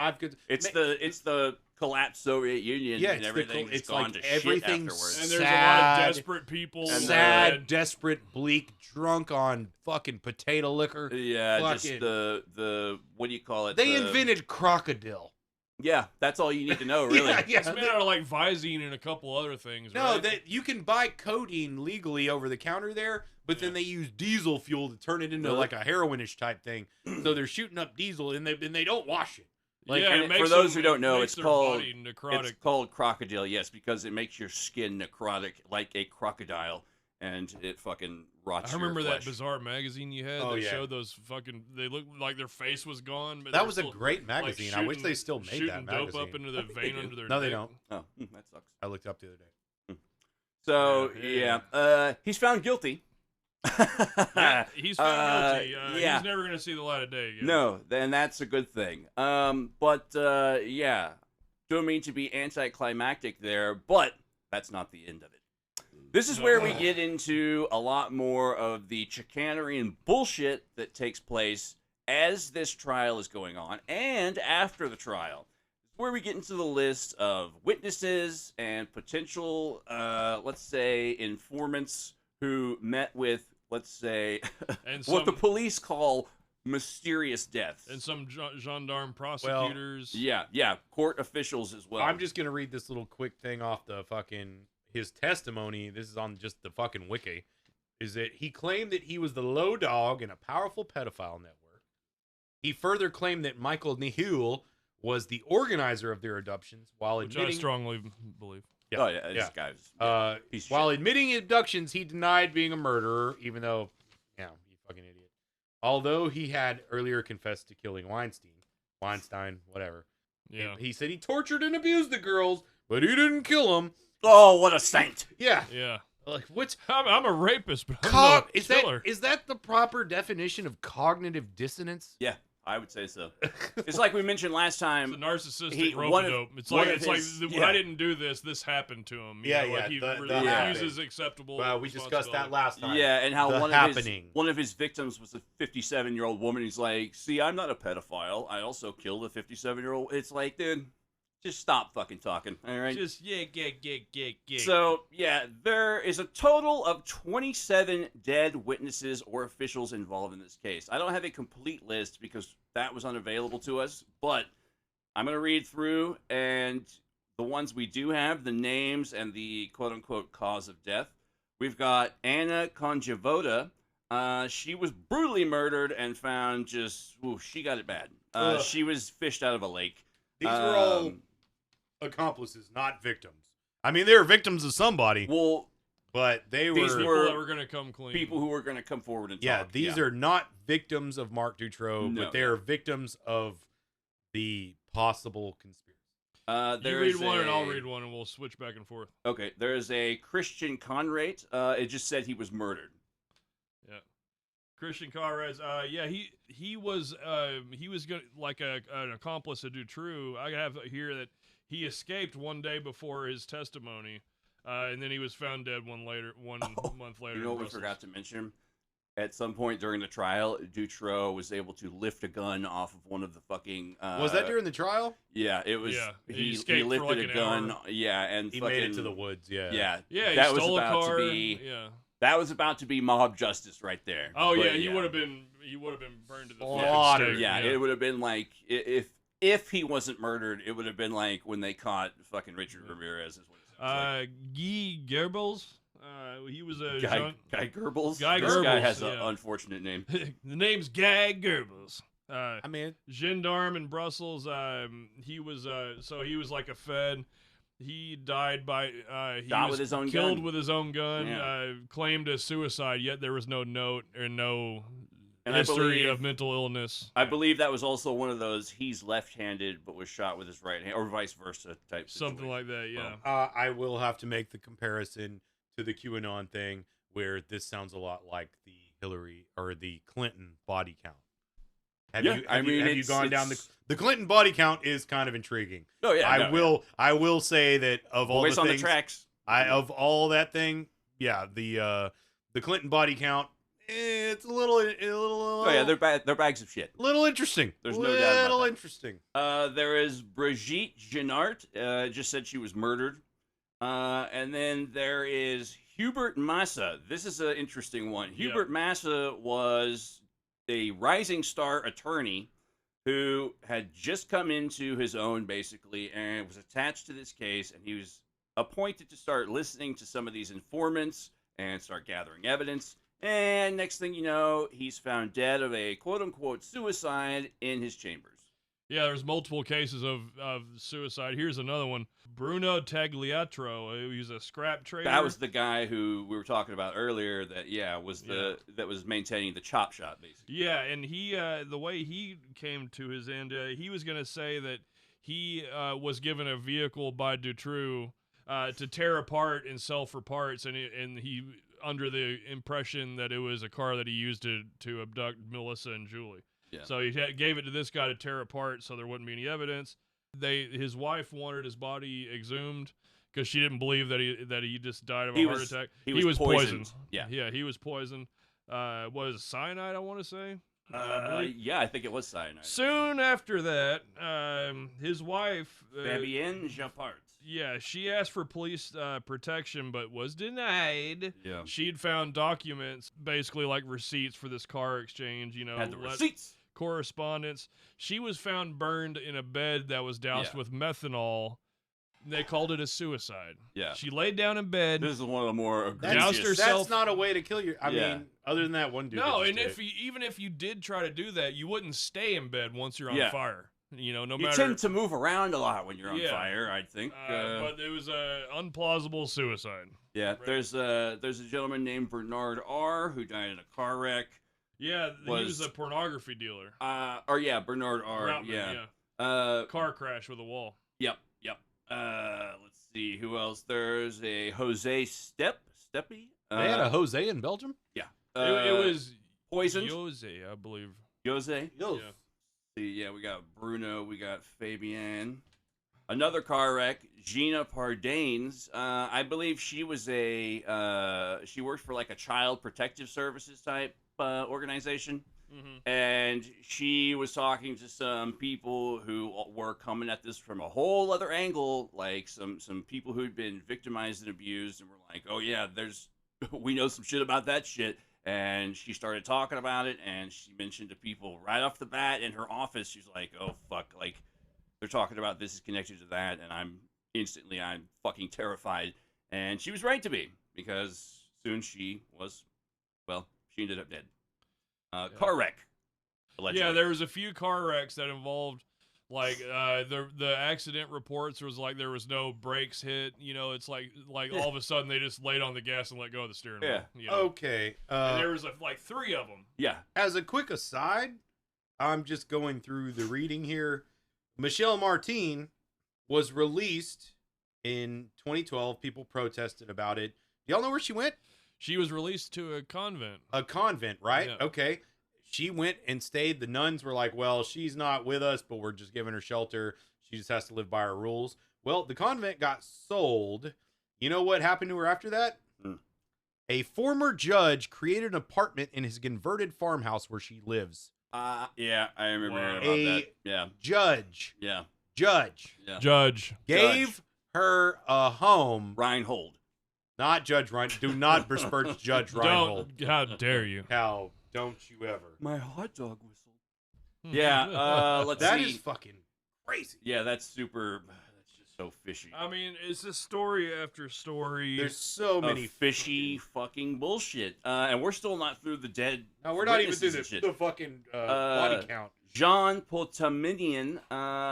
it's the collapsed Soviet Union. Yeah, and everything's gone to everything's shit afterwards. And there's a lot of desperate people. Sad, desperate, bleak, drunk on fucking potato liquor. Yeah, just the what do you call it? They invented crocodile. Yeah, that's all you need to know, really. Yeah. It's made out of like Visine and a couple other things. No, right? that you can buy codeine legally over the counter there, but then they use diesel fuel to turn it into like a heroinish type thing. So they're shooting up diesel and they don't wash it. Like, yeah, for those who don't know, it's called crocodile. Yes, because it makes your skin necrotic like a crocodile, and it fucking rots. I remember your flesh. that bizarre magazine you had that showed those fucking. They looked like their face was gone. But that was a great magazine. Like I wish they still made that magazine. Dope up into the vein under their. No, they dick. don't. Oh, that sucks. I looked up the other day. So he's found guilty. He's found guilty. Yeah. He's never going to see the light of day again. No, then that's a good thing. Don't mean to be anticlimactic there, but that's not the end of it. This is where we get into a lot more of the chicanery and bullshit that takes place as this trial is going on and after the trial. Where we get into the list of witnesses and potential, let's say, informants who met with, let's say, what the police call mysterious deaths. And some gendarme prosecutors. Well, court officials as well. I'm just going to read this little quick thing off the his testimony. This is on just the fucking wiki. Is that he claimed that he was the low dog in a powerful pedophile network. He further claimed that Michael Nihul was the organizer of their adoptions while admitting... Which I strongly believe. Yeah. Oh, yeah, this guy's while admitting abductions, he denied being a murderer, even though, you fucking idiot. Although he had earlier confessed to killing Weinstein, whatever. Yeah. And he said he tortured and abused the girls, but he didn't kill them. Oh, what a saint! Yeah. Yeah. Like, what's... I'm a rapist, but I'm not a killer. Is that the proper definition of cognitive dissonance? Yeah, I would say so. It's like we mentioned last time. It's a narcissistic rope-a-dope. It's like yeah. I didn't do this. This happened to him. Yeah, Like he refuses acceptable. Well, we discussed that last time. Yeah, and how one of his victims was a 57-year-old woman. He's like, see, I'm not a pedophile. I also killed a 57-year-old. It's like, dude, just stop fucking talking. All right. Just So yeah, there is a total of 27 dead witnesses or officials involved in this case. I don't have a complete list because that was unavailable to us, but I'm going to read through, and the ones we do have, the names and the quote-unquote cause of death. We've got Anna Konjavoda. She was brutally murdered and found she got it bad. She was fished out of a lake. These were all accomplices, not victims. I mean, they were victims of somebody. Well, but they were people that were going to come clean. People who were going to come forward and talk. Yeah, these are not victims of Marc Dutroux, but they are victims of the possible conspiracy. You read one and I'll read one, and we'll switch back and forth. Okay, there is a Christian Conrad. It just said he was murdered. Yeah, Christian Conrad. Yeah, he was like an accomplice of Dutroux. I have here that he escaped one day before his testimony, and then he was found dead one month later. You know what we forgot to mention? At some point during the trial, Dutroux was able to lift a gun off of one of the fucking... was that during the trial? Yeah, it was. Yeah, he lifted a gun. Hour. Yeah, and he made it to the woods. Yeah. Yeah. Yeah, that he stole was about a car. To be, yeah. That was about to be mob justice right there. Oh, but, yeah, he would have been burned to the slaughtered. Yeah, it would have been like... If he wasn't murdered, it would have been like when they caught fucking Richard Ramirez. Is what Guy Goebbels. He was a Guy Goebbels. Guy this Goebbels, guy has an unfortunate name. The name's Guy Goebbels. I mean, gendarme in Brussels. He was like a Fed. He died by Shot with his own killed gun. with his own gun. Yeah. Claimed as suicide. Yet there was no note or no and history of mental illness. I believe that was also one of those he's left-handed but was shot with his right hand, or vice versa type situation. Something like that, yeah. I will have to make the comparison to the QAnon thing, where this sounds a lot like the Hillary or the Clinton body count. Have you gone down the Clinton body count is kind of intriguing. Oh yeah, I will say that of all the things, on the tracks. Of all that thing, yeah, the Clinton body count. It's a little. Oh yeah, they're bags of shit. Little interesting. There's no doubt about that. Little interesting. There is Brigitte Genart. Just said she was murdered. And then there is Hubert Massa. This is an interesting one. Hubert Massa was a rising star attorney who had just come into his own, basically, and was attached to this case, and he was appointed to start listening to some of these informants and start gathering evidence. And next thing you know, he's found dead of a quote-unquote suicide in his chambers. Yeah, there's multiple cases of suicide. Here's another one. Bruno Tagliatro. He was a scrap trader. That was the guy who we were talking about earlier that, that was maintaining the chop shop, basically. Yeah, and he, the way he came to his end, he was going to say that he was given a vehicle by Dutroux to tear apart and sell for parts, and he under the impression that it was a car that he used to abduct Melissa and Julie. Yeah. So he gave it to this guy to tear apart so there wouldn't be any evidence. His wife wanted his body exhumed because she didn't believe that he just died of a heart attack. He was poisoned. Yeah, he was poisoned. Was cyanide, I want to say? Yeah, I think it was cyanide. Soon after that, his wife... Fabienne Japart. Yeah, she asked for police protection, but was denied. Yeah. She'd found documents, basically like receipts for this car exchange, Had the receipts. Correspondence. She was found burned in a bed that was doused with methanol. They called it a suicide. Yeah. She laid down in bed. This is one of the more doused herself. That's not a way to kill you. I mean, other than that one dude. No, and even if you did try to do that, you wouldn't stay in bed once you're on fire. No matter. You tend to move around a lot when you're on fire, I think. But it was an unplausible suicide. Yeah, right. There's a gentleman named Bernard R. who died in a car wreck. Yeah, he was a pornography dealer. Bernard R. Routman, car crash with a wall. Yep. Let's see who else. There's a Jose Steppe. They had a Jose in Belgium. Yeah, it was poisoned. Jose, I believe. Jose. Yeah. Yeah, we got Bruno, we got Fabienne. Another car wreck, Gina Pardanes. I believe she was she worked for like a child protective services type organization. Mm-hmm. And she was talking to some people who were coming at this from a whole other angle, like some people who'd been victimized and abused, and were like, oh yeah, we know some shit about that shit. And she started talking about it, and she mentioned to people right off the bat in her office, she's like, oh fuck, like they're talking about this is connected to that, and I'm fucking terrified. And she was right to be, because soon she ended up dead. Car wreck. Allegedly. Yeah, there was a few car wrecks that involved, like, the accident reports was like there was no brakes hit. You know, it's like all of a sudden they just laid on the gas and let go of the steering wheel. You know? Okay. And there was like 3 of them. Yeah. As a quick aside, I'm just going through the reading here. Michelle Martin was released in 2012. People protested about it. Do y'all know where she went? She was released to a convent. A convent, right? Yeah. Okay. She went and stayed. The nuns were like, well, she's not with us, but we're just giving her shelter. She just has to live by our rules. Well, the convent got sold. You know what happened to her after that? A former judge created an apartment in his converted farmhouse where she lives. Yeah, I remember hearing about that. Yeah. Judge. Yeah. Judge. Yeah. Judge. Gave her a home. Reinhold. Not Judge Reinhold. Do not besmirch Judge Reinhold. How dare you? How don't you ever? My hot dog whistle. Yeah, let's see. That is fucking crazy. Yeah, that's super. That's just so fishy. I mean, it's a story after story. There's so many fishy fucking bullshit. And we're still not through the dead. No, we're not even through the fucking body count. Jean Potaminian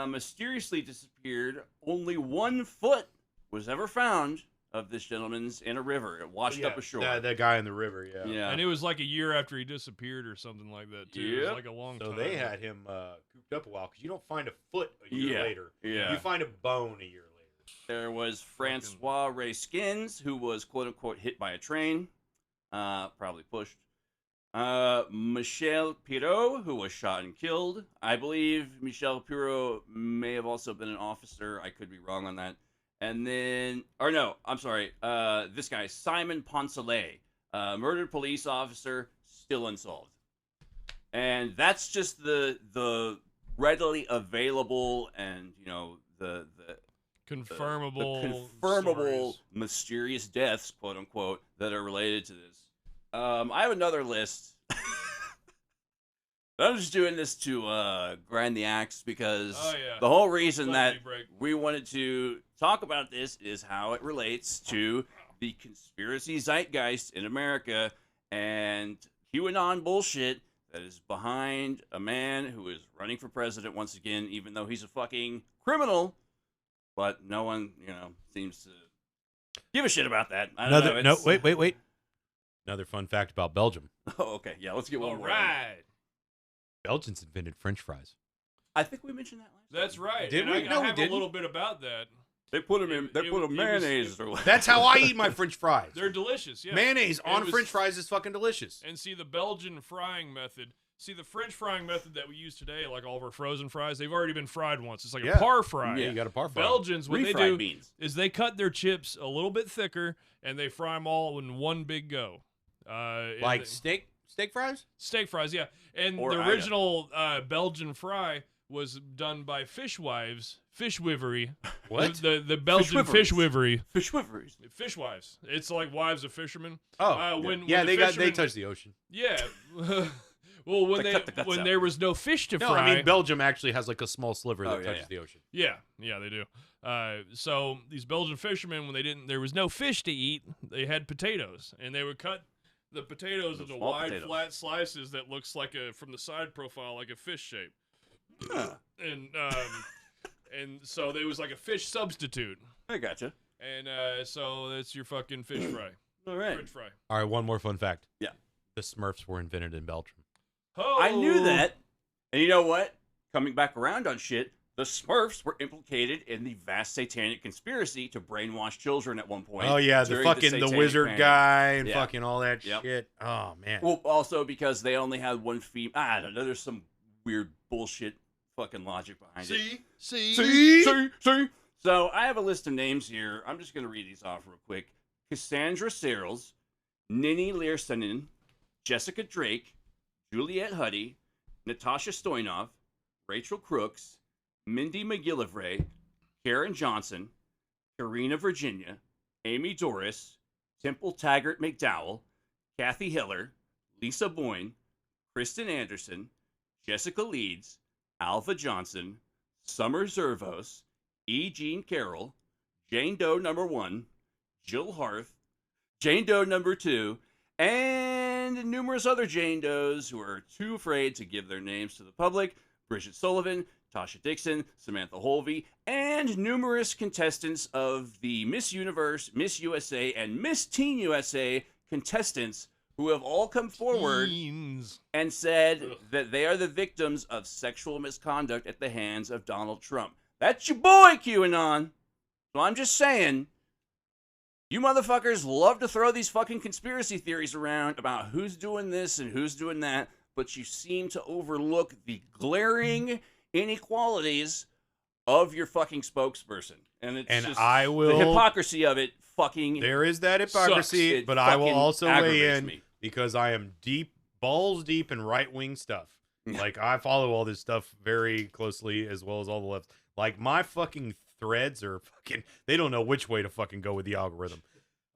mysteriously disappeared. Only 1 foot was ever found of this gentleman's in a river. It washed up ashore. That guy in the river, yeah. And it was like a year after he disappeared or something like that, too. It was like a long time. So they had him cooped up a while, because you don't find a foot a year later. Yeah. You find a bone a year later. There was Francois Ray Skins, who was quote-unquote hit by a train. Probably pushed. Michel Pirot, who was shot and killed. I believe Michel Pirot may have also been an officer. I could be wrong on that. And then, this guy, Simon Poncelet, murdered police officer, still unsolved. And that's just the readily available and, the confirmable stories. Mysterious deaths, quote unquote, that are related to this. I have another list. I'm just doing this to grind the axe, because the whole reason that we wanted to talk about this is how it relates to the conspiracy zeitgeist in America and QAnon bullshit that is behind a man who is running for president once again, even though he's a fucking criminal. But no one, seems to give a shit about that. I don't know. Wait. Another fun fact about Belgium. Oh, okay. Yeah, let's get one more. All right. Belgians invented French fries. I think we mentioned that last time. That's right. Did we? I have a little bit about that. They put them in. They put a mayonnaise. That's how I eat my French fries. They're delicious. Yeah. Mayonnaise on French fries is fucking delicious. And see, the Belgian frying method. See, the French frying method that we use today, like all of our frozen fries, they've already been fried once. It's like a par fry. Yeah, you got a par fry. Belgians, what they do is they cut their chips a little bit thicker and they fry them all in one big go. Like steak fries? Steak fries, yeah. And the original Belgian fry was done by fishwives, fishwivery. What? The Belgian fishwivery. Fishwiveries. Fishwives. It's like wives of fishermen. Oh, when they touch the ocean. Yeah. Well, when there was no fish to fry. No, I mean Belgium actually has like a small sliver that touches the ocean. Yeah, they do. So these Belgian fishermen, when there was no fish to eat, they had potatoes, and they would cut the potatoes into wide, flat slices that looks like from the side profile, like a fish shape. And so there was like a fish substitute. I gotcha. And so that's your fucking fish fry. All right. French fry. All right, one more fun fact. Yeah. The Smurfs were invented in Belgium. Oh. I knew that. And you know what? Coming back around on shit, the Smurfs were implicated in the vast satanic conspiracy to brainwash children at one point. Oh, yeah, the wizard guy and fucking all that shit. Oh, man. Well, also because they only had one female. I don't know. There's some weird bullshit fucking logic behind it. See? So I have a list of names here. I'm just going to read these off real quick. Cassandra Searles, Nini Learsonen, Jessica Drake, Juliette Huddy, Natasha Stoyanov, Rachel Crooks, Mindy McGillivray, Karen Johnson, Karina Virginia, Amy Doris, Temple Taggart McDowell, Kathy Hiller, Lisa Boyne, Kristen Anderson, Jessica Leeds, Alva Johnson, Summer Zervos, E. Jean Carroll, Jane Doe number 1, Jill Harth, Jane Doe number 2, and numerous other Jane Does who are too afraid to give their names to the public. Bridget Sullivan, Tasha Dixon, Samantha Holvey, and numerous contestants of the Miss Universe, Miss USA, and Miss Teen USA contestants who have all come forward and said that they are the victims of sexual misconduct at the hands of Donald Trump. That's your boy, QAnon. So I'm just saying, you motherfuckers love to throw these fucking conspiracy theories around about who's doing this and who's doing that, but you seem to overlook the glaring inequalities of your fucking spokesperson. And it's just the hypocrisy of it fucking There is that hypocrisy, sucks. but I will also weigh in me. because I am balls deep in right-wing stuff. Like, I follow all this stuff very closely as well as all the left. Like, my fucking threads are fucking, they don't know which way to fucking go with the algorithm.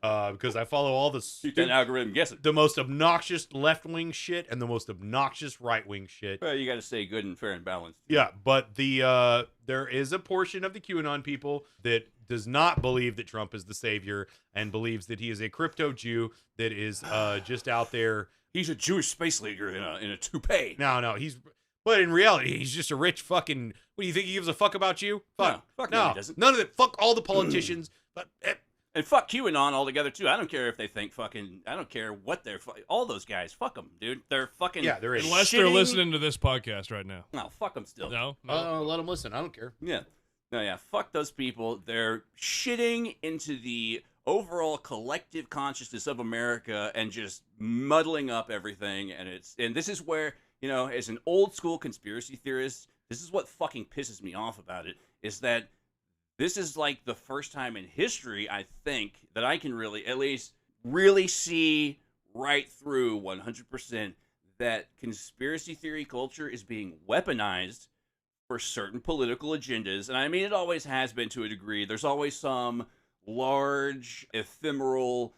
Because I follow all the algorithm guessing. The most obnoxious left-wing shit and the most obnoxious right-wing shit. Well, you got to stay good and fair and balanced. Yeah, but there is a portion of the QAnon people that does not believe that Trump is the savior and believes that he is a crypto Jew that is just out there. He's a Jewish space leader in a toupee. No, but in reality, he's just a rich fucking. What do you think he gives a fuck about you? Fuck, no, he doesn't. None of it. Fuck all the politicians. But and fuck QAnon altogether too. I don't care if they think fucking. I don't care what they're. All those guys, fuck them, dude. They're fucking. Yeah, they're unless they're listening to this podcast right now. No, fuck them still. No. Let them listen. I don't care. Yeah. No, yeah. Fuck those people. They're shitting into the overall collective consciousness of America and just muddling up everything. And this is where, you know, as an old school conspiracy theorist, this is what fucking pisses me off about it, is that this is like the first time in history, I think, that I can really, at least, really see right through 100% that conspiracy theory culture is being weaponized for certain political agendas. And I mean, it always has been to a degree. There's always some large, ephemeral,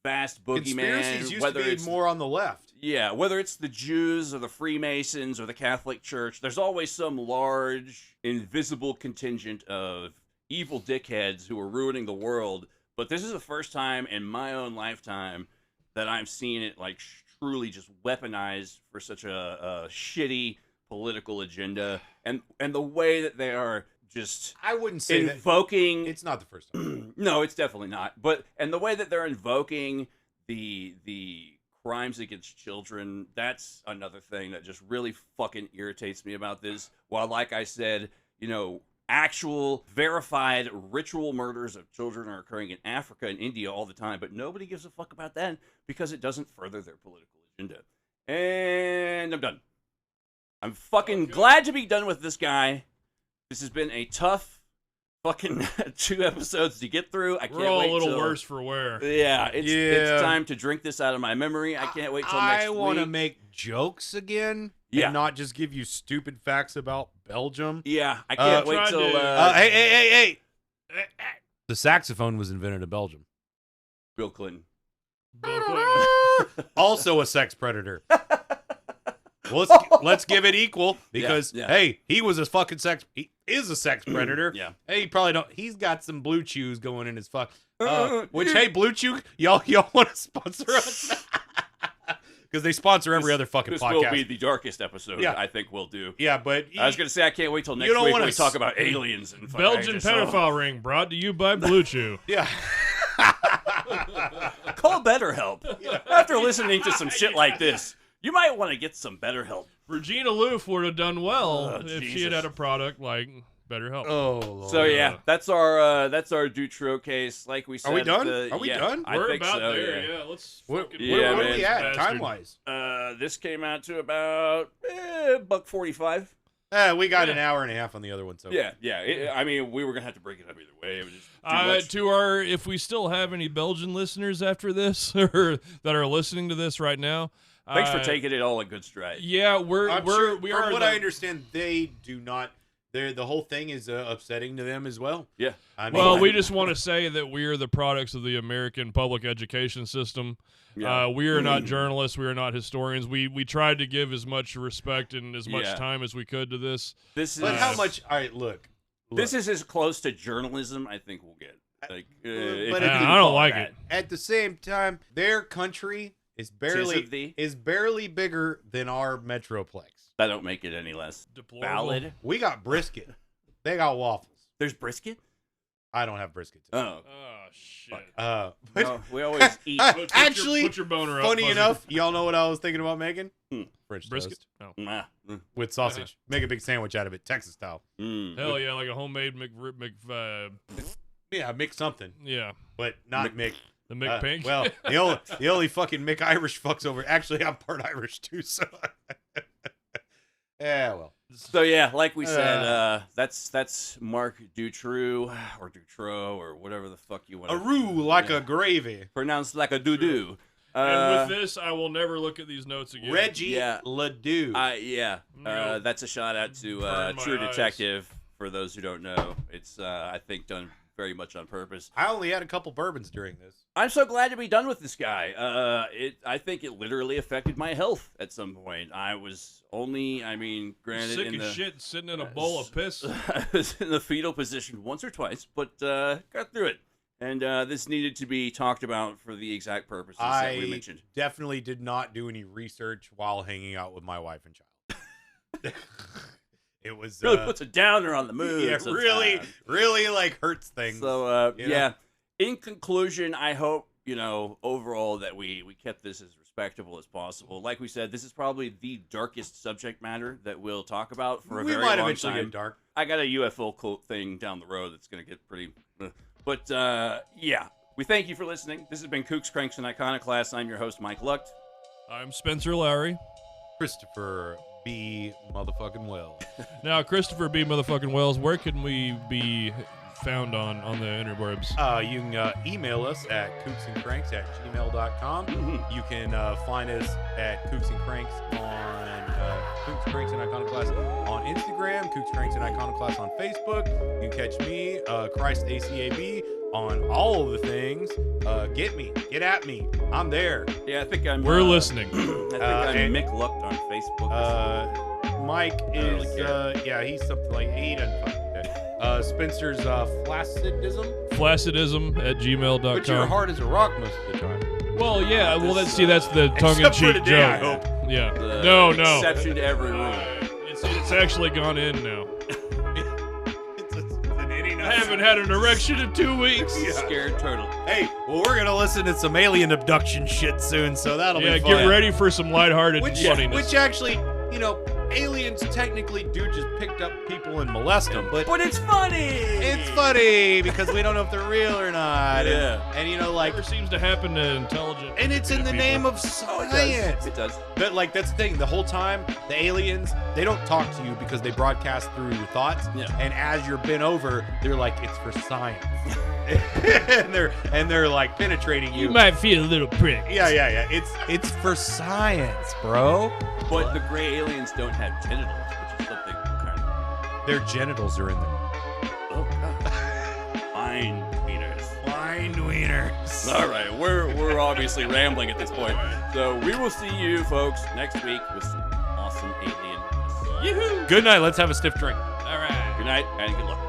vast boogeyman. Conspiracies used to be more on the left. Yeah, whether it's the Jews or the Freemasons or the Catholic Church, there's always some large, invisible contingent of evil dickheads who are ruining the world. But this is the first time in my own lifetime that I'm seeing it like truly just weaponized for such a shitty political agenda, and the way that they are just I wouldn't say invoking that it's not the first time. No, it's definitely not. But and the way that they're invoking the crimes against children, that's another thing that just really fucking irritates me about this. While, like I said, you know, actual verified ritual murders of children are occurring in Africa and India all the time, but nobody gives a fuck about that because it doesn't further their political agenda. And I'm done. I'm fucking glad to be done with this guy. This has been a tough fucking 2 episodes to get through. I can't We're all wait a little till, worse for wear. Yeah, it's time to drink this out of my memory. I can't wait till next week. I want to make jokes again and not just give you stupid facts about Belgium. Yeah, I can't wait till... Hey. The saxophone was invented in Belgium. Bill Clinton. Also a sex predator. Well, let's give it equal because hey, he was a fucking he is a sex predator. Yeah. Hey, he probably don't. He's got some Blue Chews going in his fuck. Which hey, Blue Chew, y'all want to sponsor us? Because they sponsor every other fucking this podcast. This will be the darkest episode. I think we'll do. Yeah, but I was gonna say I can't wait till next week when we talk about aliens and Belgian pedophile ring brought to you by Blue Chew. Yeah. Call BetterHelp. After listening to some shit like this, you might want to get some BetterHelp. Regina Loof would have done well if Jesus. she had a product like BetterHelp. Oh, Lord. So yeah, that's our Dutroux case. Like we said, are we done? Are we done? We're think about so, there. Yeah. Let's. What fucking are we at time wise? This came out to about $1.45. We got an hour and a half on the other one, so Yeah. I mean, we were gonna have to break it up either way. It was just too much. If we still have any Belgian listeners after this, or that are listening to this right now, thanks for taking it all in good stride. Yeah, from what I understand, they do not. The whole thing is upsetting to them as well. Yeah. We just want to say that we are the products of the American public education system. Yeah. We are not journalists. We are not historians. We tried to give as much respect and as much time as we could to this. But how much? All right, look. This is as close to journalism I think we'll get. But I don't like it. At the same time, their country is barely bigger than our metroplex. That don't make it any less valid. We got brisket. They got waffles. There's brisket? I don't have brisket today. Oh shit. But we always eat. Actually, put your boner up. Funny enough, y'all know what I was thinking about making? French brisket toast. With sausage. Make a big sandwich out of it, Texas style. Hell yeah, like a homemade yeah, Mick something. Yeah, but not Mick. The Mick Pink. Well, the only fucking Mick Irish fucks over. Actually, I'm part Irish too, so. Yeah, well. So yeah, like we said, that's Marc Dutroux or Dutroux or whatever the fuck you want. A roux like a gravy, pronounced like a doo-doo. And with this, I will never look at these notes again. Reggie Ledoux. That's a shout out to True Detective. For those who don't know, it's I think done very much on purpose. I only had a couple bourbons during this. I'm so glad to be done with this guy. I think it literally affected my health at some point. I was only, granted, sick as shit, sitting in a bowl of piss. I was in the fetal position once or twice, but got through it. And this needed to be talked about for the exact purposes that we mentioned. I definitely did not do any research while hanging out with my wife and child. It was really puts a downer on the mood. Yeah, really like hurts things. So yeah. In conclusion, I hope overall that we kept this as respectable as possible. Like we said, this is probably the darkest subject matter that we'll talk about for a very long time. We might eventually get dark. I got a UFO cult thing down the road that's going to get pretty. But yeah, we thank you for listening. This has been Kooks, Cranks, and Iconoclasts. I'm your host, Mike Lucht. I'm Spencer Lowry. Christopher B. motherfucking Wells. Now, Christopher B. motherfucking Wells, where can we be found on the interwebs? You can email us at kooksandcranks@gmail.com. You can find us at Kooks and Cranks on Kooks, Cranks, and Iconoclast on Instagram, Kooks, Cranks, and Iconoclast on Facebook. You can catch me, Christ ACAB, on all of the things. Get at me. I'm there. Yeah, I think I'm. We're listening. I think I'm Mick Lucht on Facebook. Mike is he's something like 8 and 5. Spencer's flaccidism. Flaccidism@gmail.com. But you're hard as a rock most of the time. Well, yeah. Well, that's the tongue-in-cheek joke. I hope. Yeah. No. Exception to every rule. It's actually gone in now. I haven't had an erection in 2 weeks. Yeah. Scared turtle. Hey, well, we're gonna listen to some alien abduction shit soon, so that'll be fun. Yeah, get ready for some lighthearted funniness. Which actually, aliens technically do just pick up people and molest them, but it's funny. It's funny because we don't know if they're real or not. Yeah. And never seems to happen to intelligent. And it's in the name of science. It does. But that's the thing. The whole time, the aliens, they don't talk to you because they broadcast through your thoughts. Yeah. And as you're bent over, they're like, it's for science. and they're like penetrating you. You might feel a little prick. Yeah. It's for science, bro. But the gray aliens don't have genitals, which is something kind of. Their genitals are in them. Oh God. Fine wieners. All right, we're obviously rambling at this point. So we will see you folks next week with some awesome alien. Yoo-hoo! Good night. Let's have a stiff drink. All right. Good night and good luck.